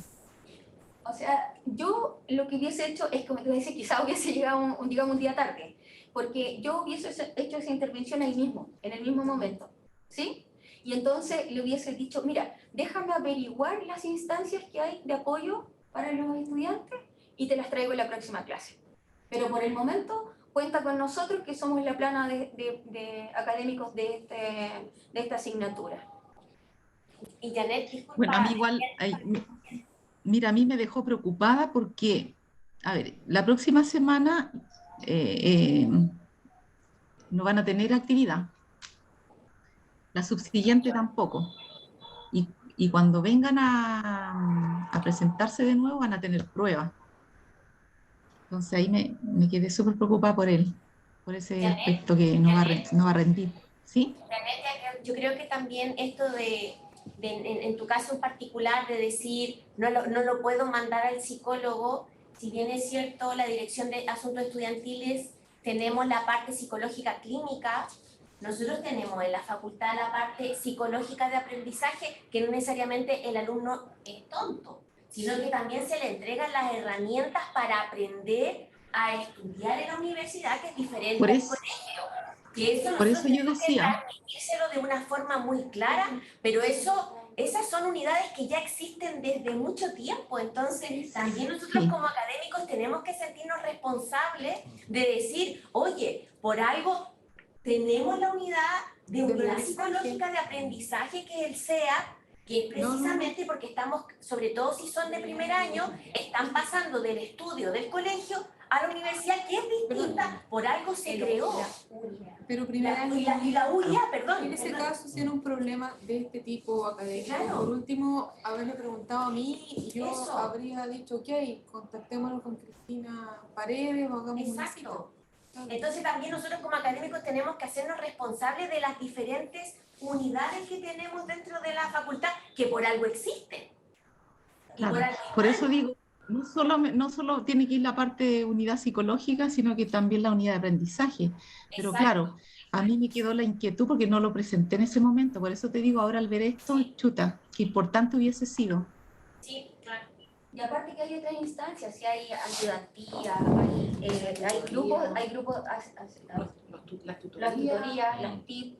O sea, yo lo que hubiese hecho es, como te decía, quizás hubiese llegado digamos, un día tarde, porque yo hubiese hecho esa intervención ahí mismo, en el mismo momento, ¿sí? Y entonces le hubiese dicho, mira, déjame averiguar las instancias que hay de apoyo para los estudiantes y te las traigo en la próxima clase. Pero por el momento, cuenta con nosotros que somos la plana de académicos de esta asignatura. Y Janet, disculpa. Bueno, a mí igual, mira, a mí me dejó preocupada porque, a ver, la próxima semana no van a tener actividad, la subsiguiente tampoco, y cuando vengan a presentarse de nuevo van a tener pruebas. Entonces ahí me quedé súper preocupada por él, por ese Janet, aspecto que no va a rendir. ¿Sí? Janet, ya yo creo que también esto en tu caso en particular, de decir, no lo puedo mandar al psicólogo, si bien es cierto, la Dirección de Asuntos Estudiantiles tenemos la parte psicológica clínica, nosotros tenemos en la facultad la parte psicológica de aprendizaje, que no necesariamente el alumno es tonto, sino que también se le entregan las herramientas para aprender a estudiar en la universidad, que es diferente Por al eso- colegio. Que eso Por nosotros eso yo tenemos que decía, transmitírselo de una forma muy clara, pero esas son unidades que ya existen desde mucho tiempo, entonces también nosotros Sí. como académicos tenemos que sentirnos responsables de decir, oye, por algo tenemos la unidad de unidad psicológica de aprendizaje, que es el SEA, que es precisamente porque estamos, sobre todo si son de primer año, están pasando del estudio del colegio a la universidad, que es distinta, por algo se creó. Pero primer año Y la UIA, perdón. en ese perdón. caso, si era un problema de este tipo académico, Claro. por último, haberle preguntado a mí, yo Eso. habría dicho, ok, contactémonos con Cristina Paredes o hagamos una cita. Exacto. Entonces también nosotros como académicos tenemos que hacernos responsables de las diferentes unidades que tenemos dentro de la facultad, que por algo existen. Y claro, algo por están. eso digo, no solo tiene que ir la parte de unidad psicológica, sino que también la unidad de aprendizaje. Pero Exacto. claro, a mí me quedó la inquietud porque no lo presenté en ese momento, por eso te digo, ahora al ver esto, Sí. chuta, qué importante hubiese sido. Sí, claro. Y aparte que hay otras instancias, si hay ayudantía, hay grupos, Las las tutorías, las TIP,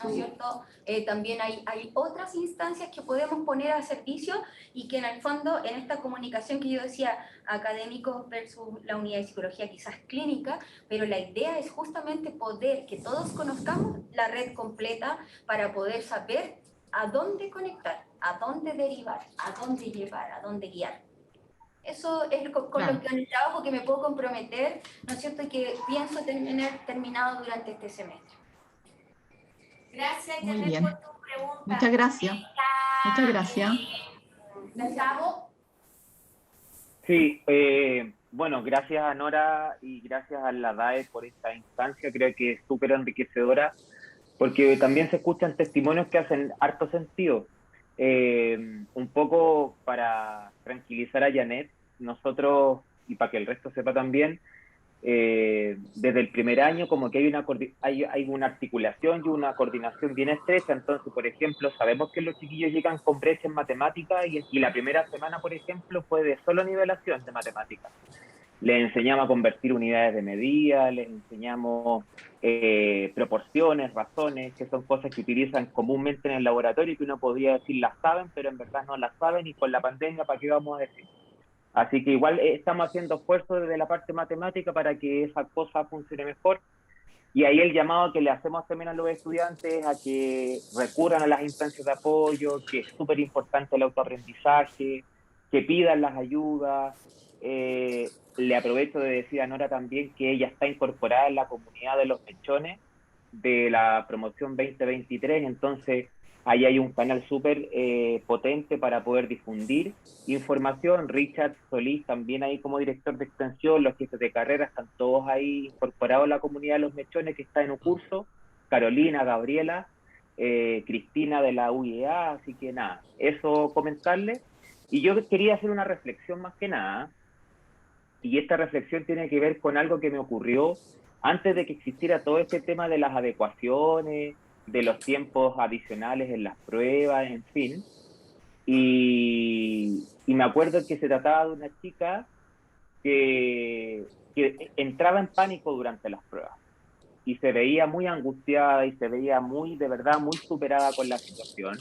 ¿no es cierto? También hay otras instancias que podemos poner a servicio y que en el fondo, en esta comunicación que yo decía, académicos versus la unidad de psicología quizás clínica, pero la idea es justamente poder que todos conozcamos la red completa para poder saber a dónde conectar, a dónde derivar, a dónde llevar, a dónde guiar. Eso es con Claro. lo que, con el trabajo que me puedo comprometer, ¿no es cierto? Y que pienso tener terminado durante este semestre. Gracias, Muy Janet, bien. por tu pregunta. Muchas gracias. Muchas gracias. Gustavo. Sí, bueno, gracias a Nora y gracias a la DAE por esta instancia, creo que es súper enriquecedora, porque también se escuchan testimonios que hacen harto sentido. Un poco para tranquilizar a Janet, nosotros, y para que el resto sepa también, desde el primer año como que hay una articulación y una coordinación bien estrecha. Entonces, por ejemplo, sabemos que los chiquillos llegan con brecha en matemáticas y la primera semana, por ejemplo, fue de solo nivelación de matemáticas. Les enseñamos a convertir unidades de medida, les enseñamos proporciones, razones, que son cosas que utilizan comúnmente en el laboratorio y que uno podría decir las saben, pero en verdad no las saben, y con la pandemia, ¿para qué vamos a decir? Así que igual estamos haciendo esfuerzos desde la parte matemática para que esa cosa funcione mejor. Y ahí el llamado que le hacemos también a los estudiantes a que recurran a las instancias de apoyo, que es súper importante el autoaprendizaje, que pidan las ayudas. Le aprovecho de decir a Nora también que ella está incorporada en la comunidad de los mechones de la promoción 2023, entonces ahí hay un canal súper potente para poder difundir información. Richard Solís también ahí como director de extensión, los jefes de carrera están todos ahí incorporados a la comunidad de los mechones que está en un curso, Carolina, Gabriela, Cristina de la UEA, así que nada, eso comentarle. Y yo quería hacer una reflexión más que nada, y esta reflexión tiene que ver con algo que me ocurrió antes de que existiera todo este tema de las adecuaciones, de los tiempos adicionales en las pruebas, en fin. Y me acuerdo que se trataba de una chica que entraba en pánico durante las pruebas y se veía muy angustiada y se veía muy, de verdad, muy superada con la situación.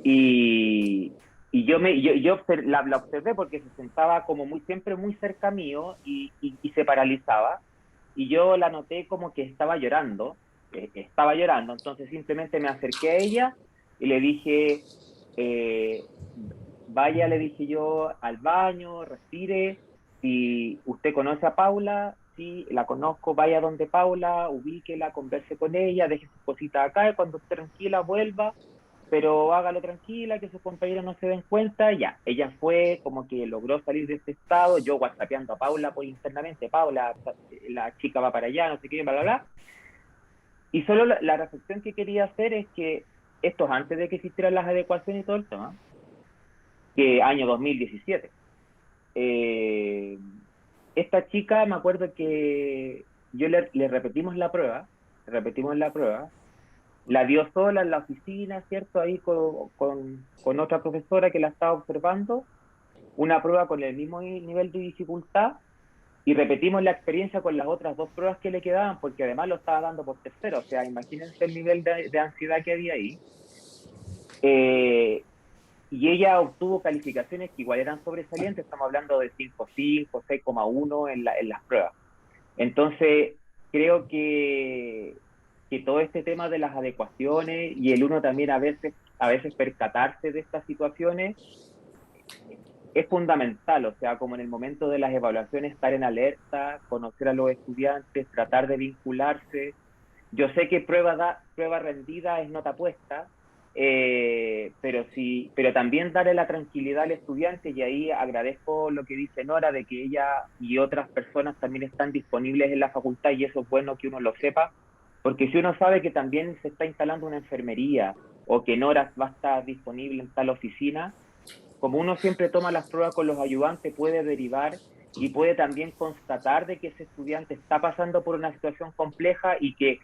Y yo la observé porque se sentaba como siempre muy cerca mío y se paralizaba. Y yo la noté como que estaba llorando, entonces simplemente me acerqué a ella y le dije, vaya, le dije yo, al baño, respire, si usted conoce a Paula, sí, la conozco, vaya donde Paula, ubíquela, converse con ella, deje sus cositas acá y cuando esté tranquila vuelva, pero hágalo tranquila, que sus compañeros no se den cuenta. Ya, ella fue, como que logró salir de este estado, yo whatsappeando a Paula por internamente, Paula, la chica va para allá, no sé qué, bla, bla, bla. Y solo la reflexión que quería hacer es que esto es antes de que existieran las adecuaciones y todo el tema, que año 2017. Esta chica, me acuerdo que yo le repetimos la prueba, la dio sola en la oficina, ¿cierto? Ahí con otra profesora que la estaba observando, una prueba con el mismo nivel de dificultad, y repetimos la experiencia con las otras 2 pruebas que le quedaban, porque además lo estaba dando por tercero, o sea, imagínense el nivel de ansiedad que había ahí. Y ella obtuvo calificaciones que igual eran sobresalientes, estamos hablando de 5.5, 6.1 en las pruebas. Entonces, creo que todo este tema de las adecuaciones y el uno también a veces percatarse de estas situaciones es fundamental, o sea, como en el momento de las evaluaciones, estar en alerta, conocer a los estudiantes, tratar de vincularse. Yo sé que prueba rendida es nota puesta, pero también darle la tranquilidad al estudiante, y ahí agradezco lo que dice Nora, de que ella y otras personas también están disponibles en la facultad, y eso es bueno que uno lo sepa, porque si uno sabe que también se está instalando una enfermería, o que Nora va a estar disponible en tal oficina, como uno siempre toma las pruebas con los ayudantes, puede derivar y puede también constatar de que ese estudiante está pasando por una situación compleja y que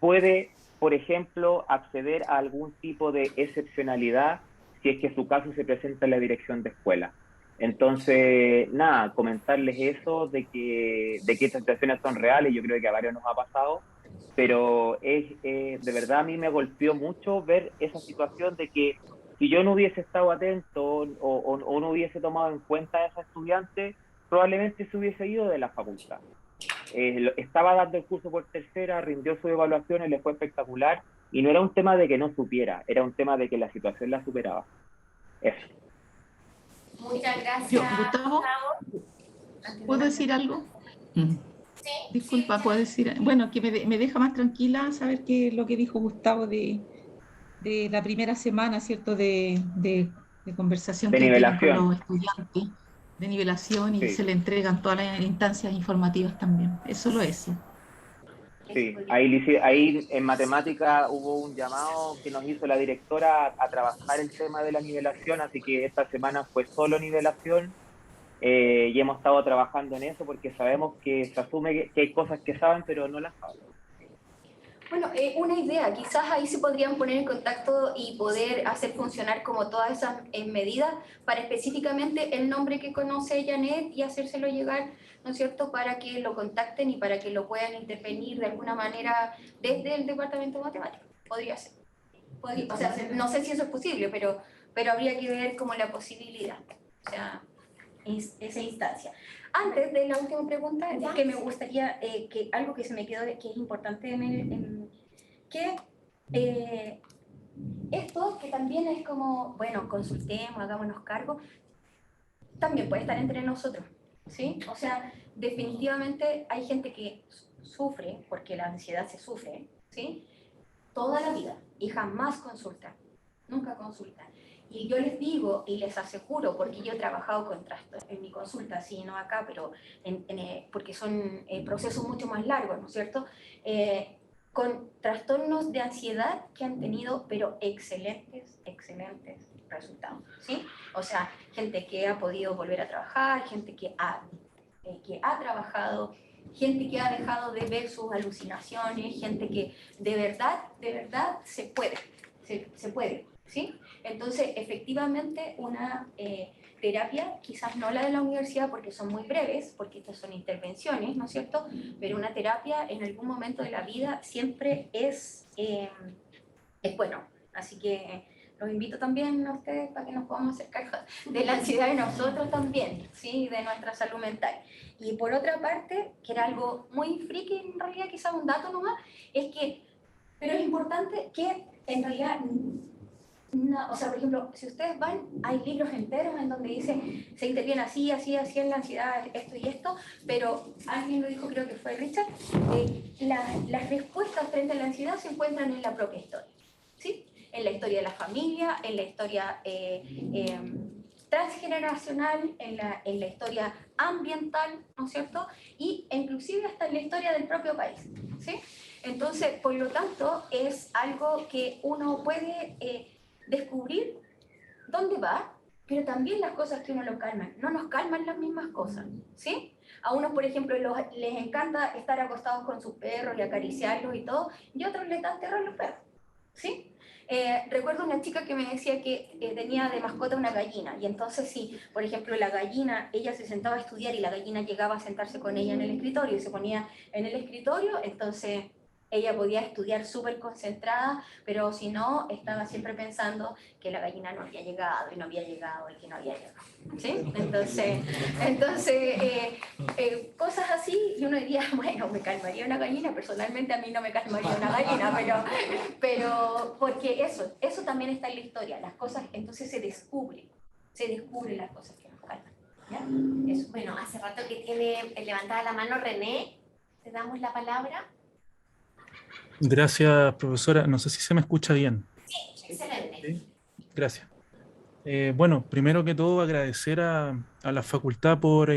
puede, por ejemplo, acceder a algún tipo de excepcionalidad si es que su caso se presenta en la dirección de escuela. Entonces, nada, comentarles eso, de que estas situaciones son reales, yo creo que a varios nos ha pasado, pero de verdad a mí me golpeó mucho ver esa situación de que si yo no hubiese estado atento o no hubiese tomado en cuenta a esa estudiante, probablemente se hubiese ido de la facultad. Estaba dando el curso por tercera, rindió sus evaluaciones, le fue espectacular, y no era un tema de que no supiera, era un tema de que la situación la superaba. Eso. Muchas gracias, Gustavo, ¿puedo decir algo? Sí, Disculpa, sí, puedo decir, bueno, que me deja más tranquila saber que lo que dijo Gustavo de la primera semana, ¿cierto?, de conversación De que tienen con nivelación. los estudiantes, de nivelación, y Sí. se le entregan todas las instancias informativas también. Es solo eso. Sí, ahí en matemática hubo un llamado que nos hizo la directora a trabajar el tema de la nivelación, así que esta semana fue solo nivelación, y hemos estado trabajando en eso porque sabemos que se asume que hay cosas que saben pero no las saben. Bueno, una idea, quizás ahí se podrían poner en contacto y poder hacer funcionar como todas esas medidas para específicamente el nombre que conoce Janet y hacérselo llegar, ¿no es cierto?, para que lo contacten y para que lo puedan intervenir de alguna manera desde el departamento de matemáticas. Podría ser. O sea, no sé si eso es posible, pero habría que ver como la posibilidad, o sea, esa instancia. Antes de la última pregunta, es que me gustaría que algo que se me quedó, que es importante esto que también es como, bueno, consultemos, hagámonos cargo, también puede estar entre nosotros, ¿sí? O sea, definitivamente hay gente que sufre, porque la ansiedad se sufre, ¿sí?, toda la vida y jamás consultan, nunca consultan. Y yo les digo y les aseguro, porque yo he trabajado con trastornos en mi consulta, sí, no acá, pero porque son procesos mucho más largos, ¿no es cierto?, con trastornos de ansiedad que han tenido, pero excelentes resultados, ¿sí? O sea, gente que ha podido volver a trabajar, gente que ha trabajado, gente que ha dejado de ver sus alucinaciones, gente que de verdad se puede, ¿sí? Entonces, efectivamente, una terapia, quizás no la de la universidad porque son muy breves, porque estas son intervenciones, ¿no es cierto?, pero una terapia en algún momento de la vida siempre es bueno. Así que los invito también a ustedes para que nos podamos hacer cargo de la ansiedad de nosotros también, ¿sí?, de nuestra salud mental. Y por otra parte, que era algo muy friki, en realidad quizás un dato nomás, pero es importante que en realidad, o sea, por ejemplo, si ustedes van, hay libros enteros en donde dice, se interviene así en la ansiedad, esto y esto, pero alguien lo dijo, creo que fue Richard, las respuestas frente a la ansiedad se encuentran en la propia historia, ¿sí?, en la historia de la familia, en la historia transgeneracional, en la historia ambiental, ¿no es cierto?, y inclusive hasta en la historia del propio país, ¿sí? Entonces, por lo tanto, es algo que uno puede descubrir dónde va, pero también las cosas que uno lo calman. No nos calman las mismas cosas, ¿sí? A unos, por ejemplo, les encanta estar acostados con sus perros y acariciarlos y todo, y a otros les da terror los perros, ¿sí? Recuerdo una chica que me decía que tenía de mascota una gallina, y entonces si, por ejemplo, la gallina, ella se sentaba a estudiar y la gallina llegaba a sentarse con ella en el escritorio y se ponía en el escritorio, entonces ella podía estudiar súper concentrada, pero si no, estaba siempre pensando que la gallina no había llegado y no había llegado y que no había llegado, ¿sí? Entonces cosas así, y uno diría, bueno, me calmaría una gallina, personalmente a mí no me calmaría una gallina, pero porque eso también está en la historia, las cosas, entonces se descubren las cosas que nos calman, ¿ya? Eso. Bueno, hace rato que tiene levantada la mano René, te damos la palabra. Gracias, profesora. No sé si se me escucha bien. Sí, excelente. ¿Sí? Gracias. Bueno, primero que todo agradecer a la facultad por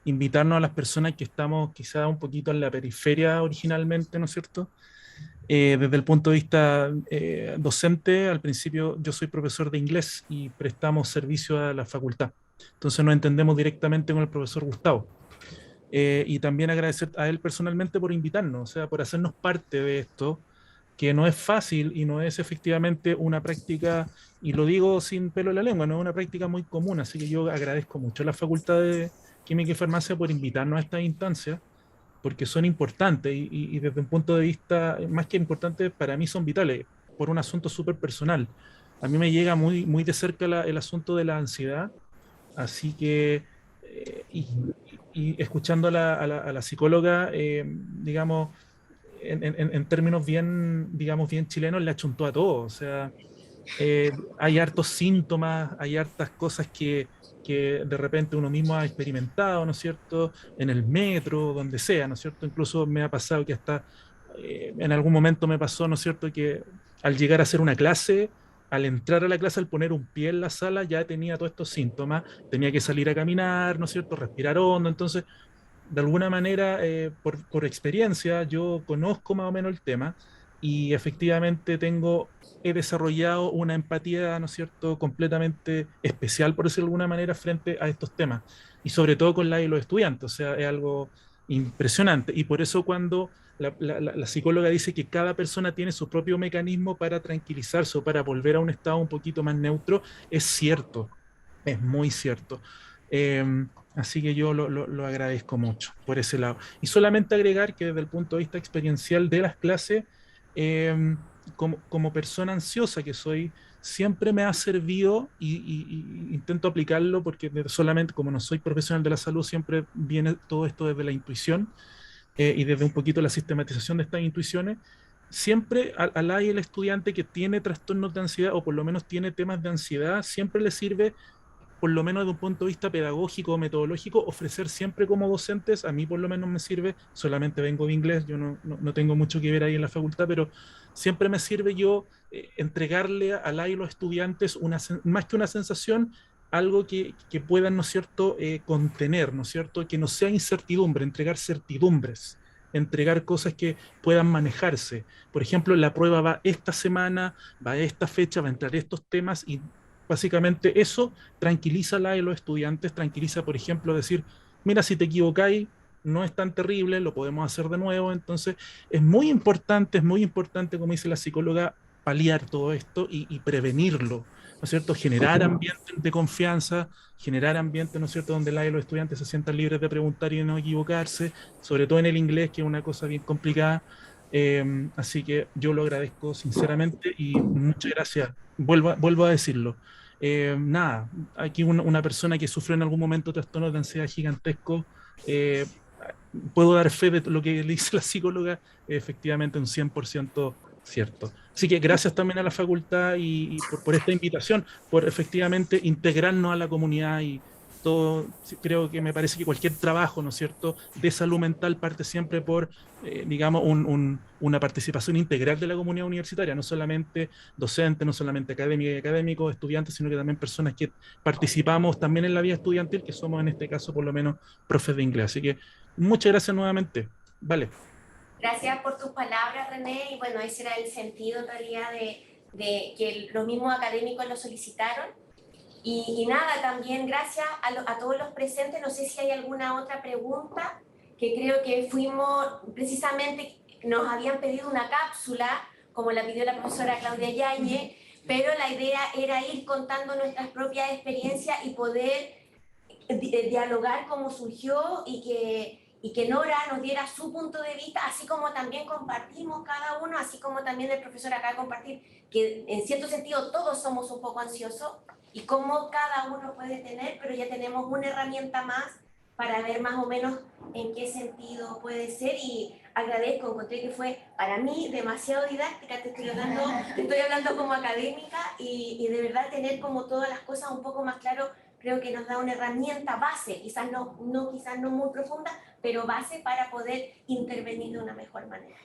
invitarnos a las personas que estamos quizá un poquito en la periferia originalmente, ¿no es cierto? Desde el punto de vista docente, al principio yo soy profesor de inglés y prestamos servicio a la facultad. Entonces nos entendemos directamente con el profesor Gustavo. Y también agradecer a él personalmente por invitarnos, o sea, por hacernos parte de esto, que no es fácil y no es efectivamente una práctica, y lo digo sin pelo en la lengua, no es una práctica muy común, así que yo agradezco mucho a la Facultad de Química y Farmacia por invitarnos a estas instancias, porque son importantes y desde un punto de vista, más que importantes, para mí son vitales, por un asunto súper personal. A mí me llega muy, muy de cerca el asunto de la ansiedad, así que, y escuchando a la psicóloga, digamos, en términos bien, digamos, bien chilenos, le achuntó a todo. O sea, hay hartos síntomas, hay hartas cosas que de repente uno mismo ha experimentado, ¿no es cierto? En el metro, donde sea, ¿no es cierto? Incluso me ha pasado que hasta en algún momento me pasó, ¿no es cierto?, que al llegar a hacer una clase, al entrar a la clase, al poner un pie en la sala, ya tenía todos estos síntomas, tenía que salir a caminar, ¿no es cierto?, respirar hondo. Entonces, de alguna manera, por experiencia, yo conozco más o menos el tema y efectivamente he desarrollado una empatía, ¿no es cierto?, completamente especial, por decirlo de alguna manera, frente a estos temas. Y sobre todo con la y los estudiantes, o sea, es algo impresionante. Y por eso cuando la psicóloga dice que cada persona tiene su propio mecanismo para tranquilizarse o para volver a un estado un poquito más neutro, es cierto, es muy cierto. Así que yo lo agradezco mucho por ese lado. Y solamente agregar que desde el punto de vista experiencial de las clases, como persona ansiosa que soy, siempre me ha servido y intento aplicarlo porque solamente como no soy profesional de la salud, siempre viene todo esto desde la intuición y desde un poquito la sistematización de estas intuiciones. Siempre al el estudiante que tiene trastornos de ansiedad o por lo menos tiene temas de ansiedad, siempre le sirve, por lo menos desde un punto de vista pedagógico o metodológico, ofrecer siempre como docentes. A mí por lo menos me sirve, solamente vengo de inglés, yo no tengo mucho que ver ahí en la facultad, pero siempre me sirve yo entregarle a los estudiantes más que una sensación, algo que puedan, ¿no es cierto?, contener, ¿no es cierto?, que no sea incertidumbre, entregar certidumbres, entregar cosas que puedan manejarse. Por ejemplo, la prueba va esta semana, va a esta fecha, va a entrar estos temas y básicamente eso tranquiliza a los estudiantes, tranquiliza, por ejemplo, decir, mira, si te equivocáis, no es tan terrible, lo podemos hacer de nuevo. Entonces, es muy importante, como dice la psicóloga, paliar todo esto y prevenirlo, ¿no es cierto? Generar ambientes de confianza, generar ambientes, ¿no es cierto?, donde los estudiantes se sientan libres de preguntar y de no equivocarse, sobre todo en el inglés, que es una cosa bien complicada. Así que yo lo agradezco sinceramente y muchas gracias. Vuelvo a decirlo. Nada, aquí una persona que sufrió en algún momento trastornos de ansiedad gigantesco, puedo dar fe de lo que le dice la psicóloga, efectivamente un 100% cierto. Así que gracias también a la facultad y por esta invitación, por efectivamente integrarnos a la comunidad y todo. Creo que me parece que cualquier trabajo, ¿no es cierto?, de salud mental parte siempre por, digamos, una participación integral de la comunidad universitaria, no solamente docentes, no solamente académicos, estudiantes, sino que también personas que participamos también en la vida estudiantil, que somos en este caso por lo menos profes de inglés. Así que muchas gracias nuevamente. Vale. Gracias por tus palabras, René, y bueno, ese era el sentido en realidad de que los mismos académicos lo solicitaron. Y nada, también gracias a todos los presentes. No sé si hay alguna otra pregunta, que creo que fuimos, precisamente, nos habían pedido una cápsula, como la pidió la profesora Claudia Yáñez, pero la idea era ir contando nuestras propias experiencias y poder dialogar cómo surgió y que Nora nos diera su punto de vista, así como también compartimos cada uno, así como también el profesor acaba de compartir, que en cierto sentido todos somos un poco ansiosos y cómo cada uno puede tener, pero ya tenemos una herramienta más para ver más o menos en qué sentido puede ser, y agradezco, encontré que fue para mí demasiado didáctica, te estoy hablando como académica, y de verdad tener como todas las cosas un poco más claro, creo que nos da una herramienta base, quizás no muy profunda, pero base para poder intervenir de una mejor manera.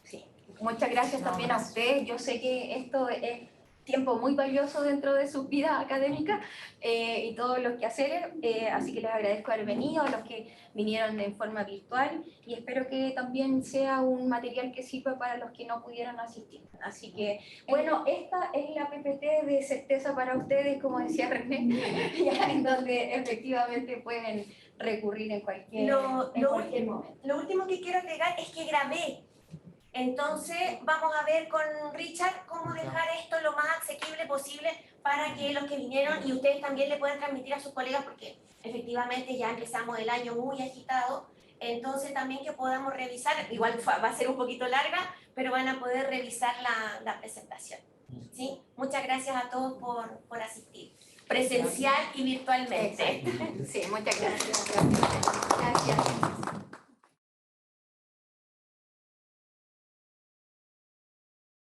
Sí. Muchas gracias también a ustedes. Yo sé que esto es tiempo muy valioso dentro de sus vidas académicas y todos los quehaceres, así que les agradezco haber venido, a los que vinieron en forma virtual, y espero que también sea un material que sirva para los que no pudieron asistir. Así que, bueno, esta es la PPT de certeza para ustedes, como decía René, ya, en donde efectivamente pueden recurrir en cualquier momento. Lo último que quiero agregar es que grabé. Entonces vamos a ver con Richard cómo dejar esto lo más asequible posible para que los que vinieron y ustedes también le puedan transmitir a sus colegas, porque efectivamente ya empezamos el año muy agitado, entonces también que podamos revisar, igual va a ser un poquito larga, pero van a poder revisar la presentación. ¿Sí? Muchas gracias a todos por asistir, presencial y virtualmente. Sí, muchas gracias. Gracias.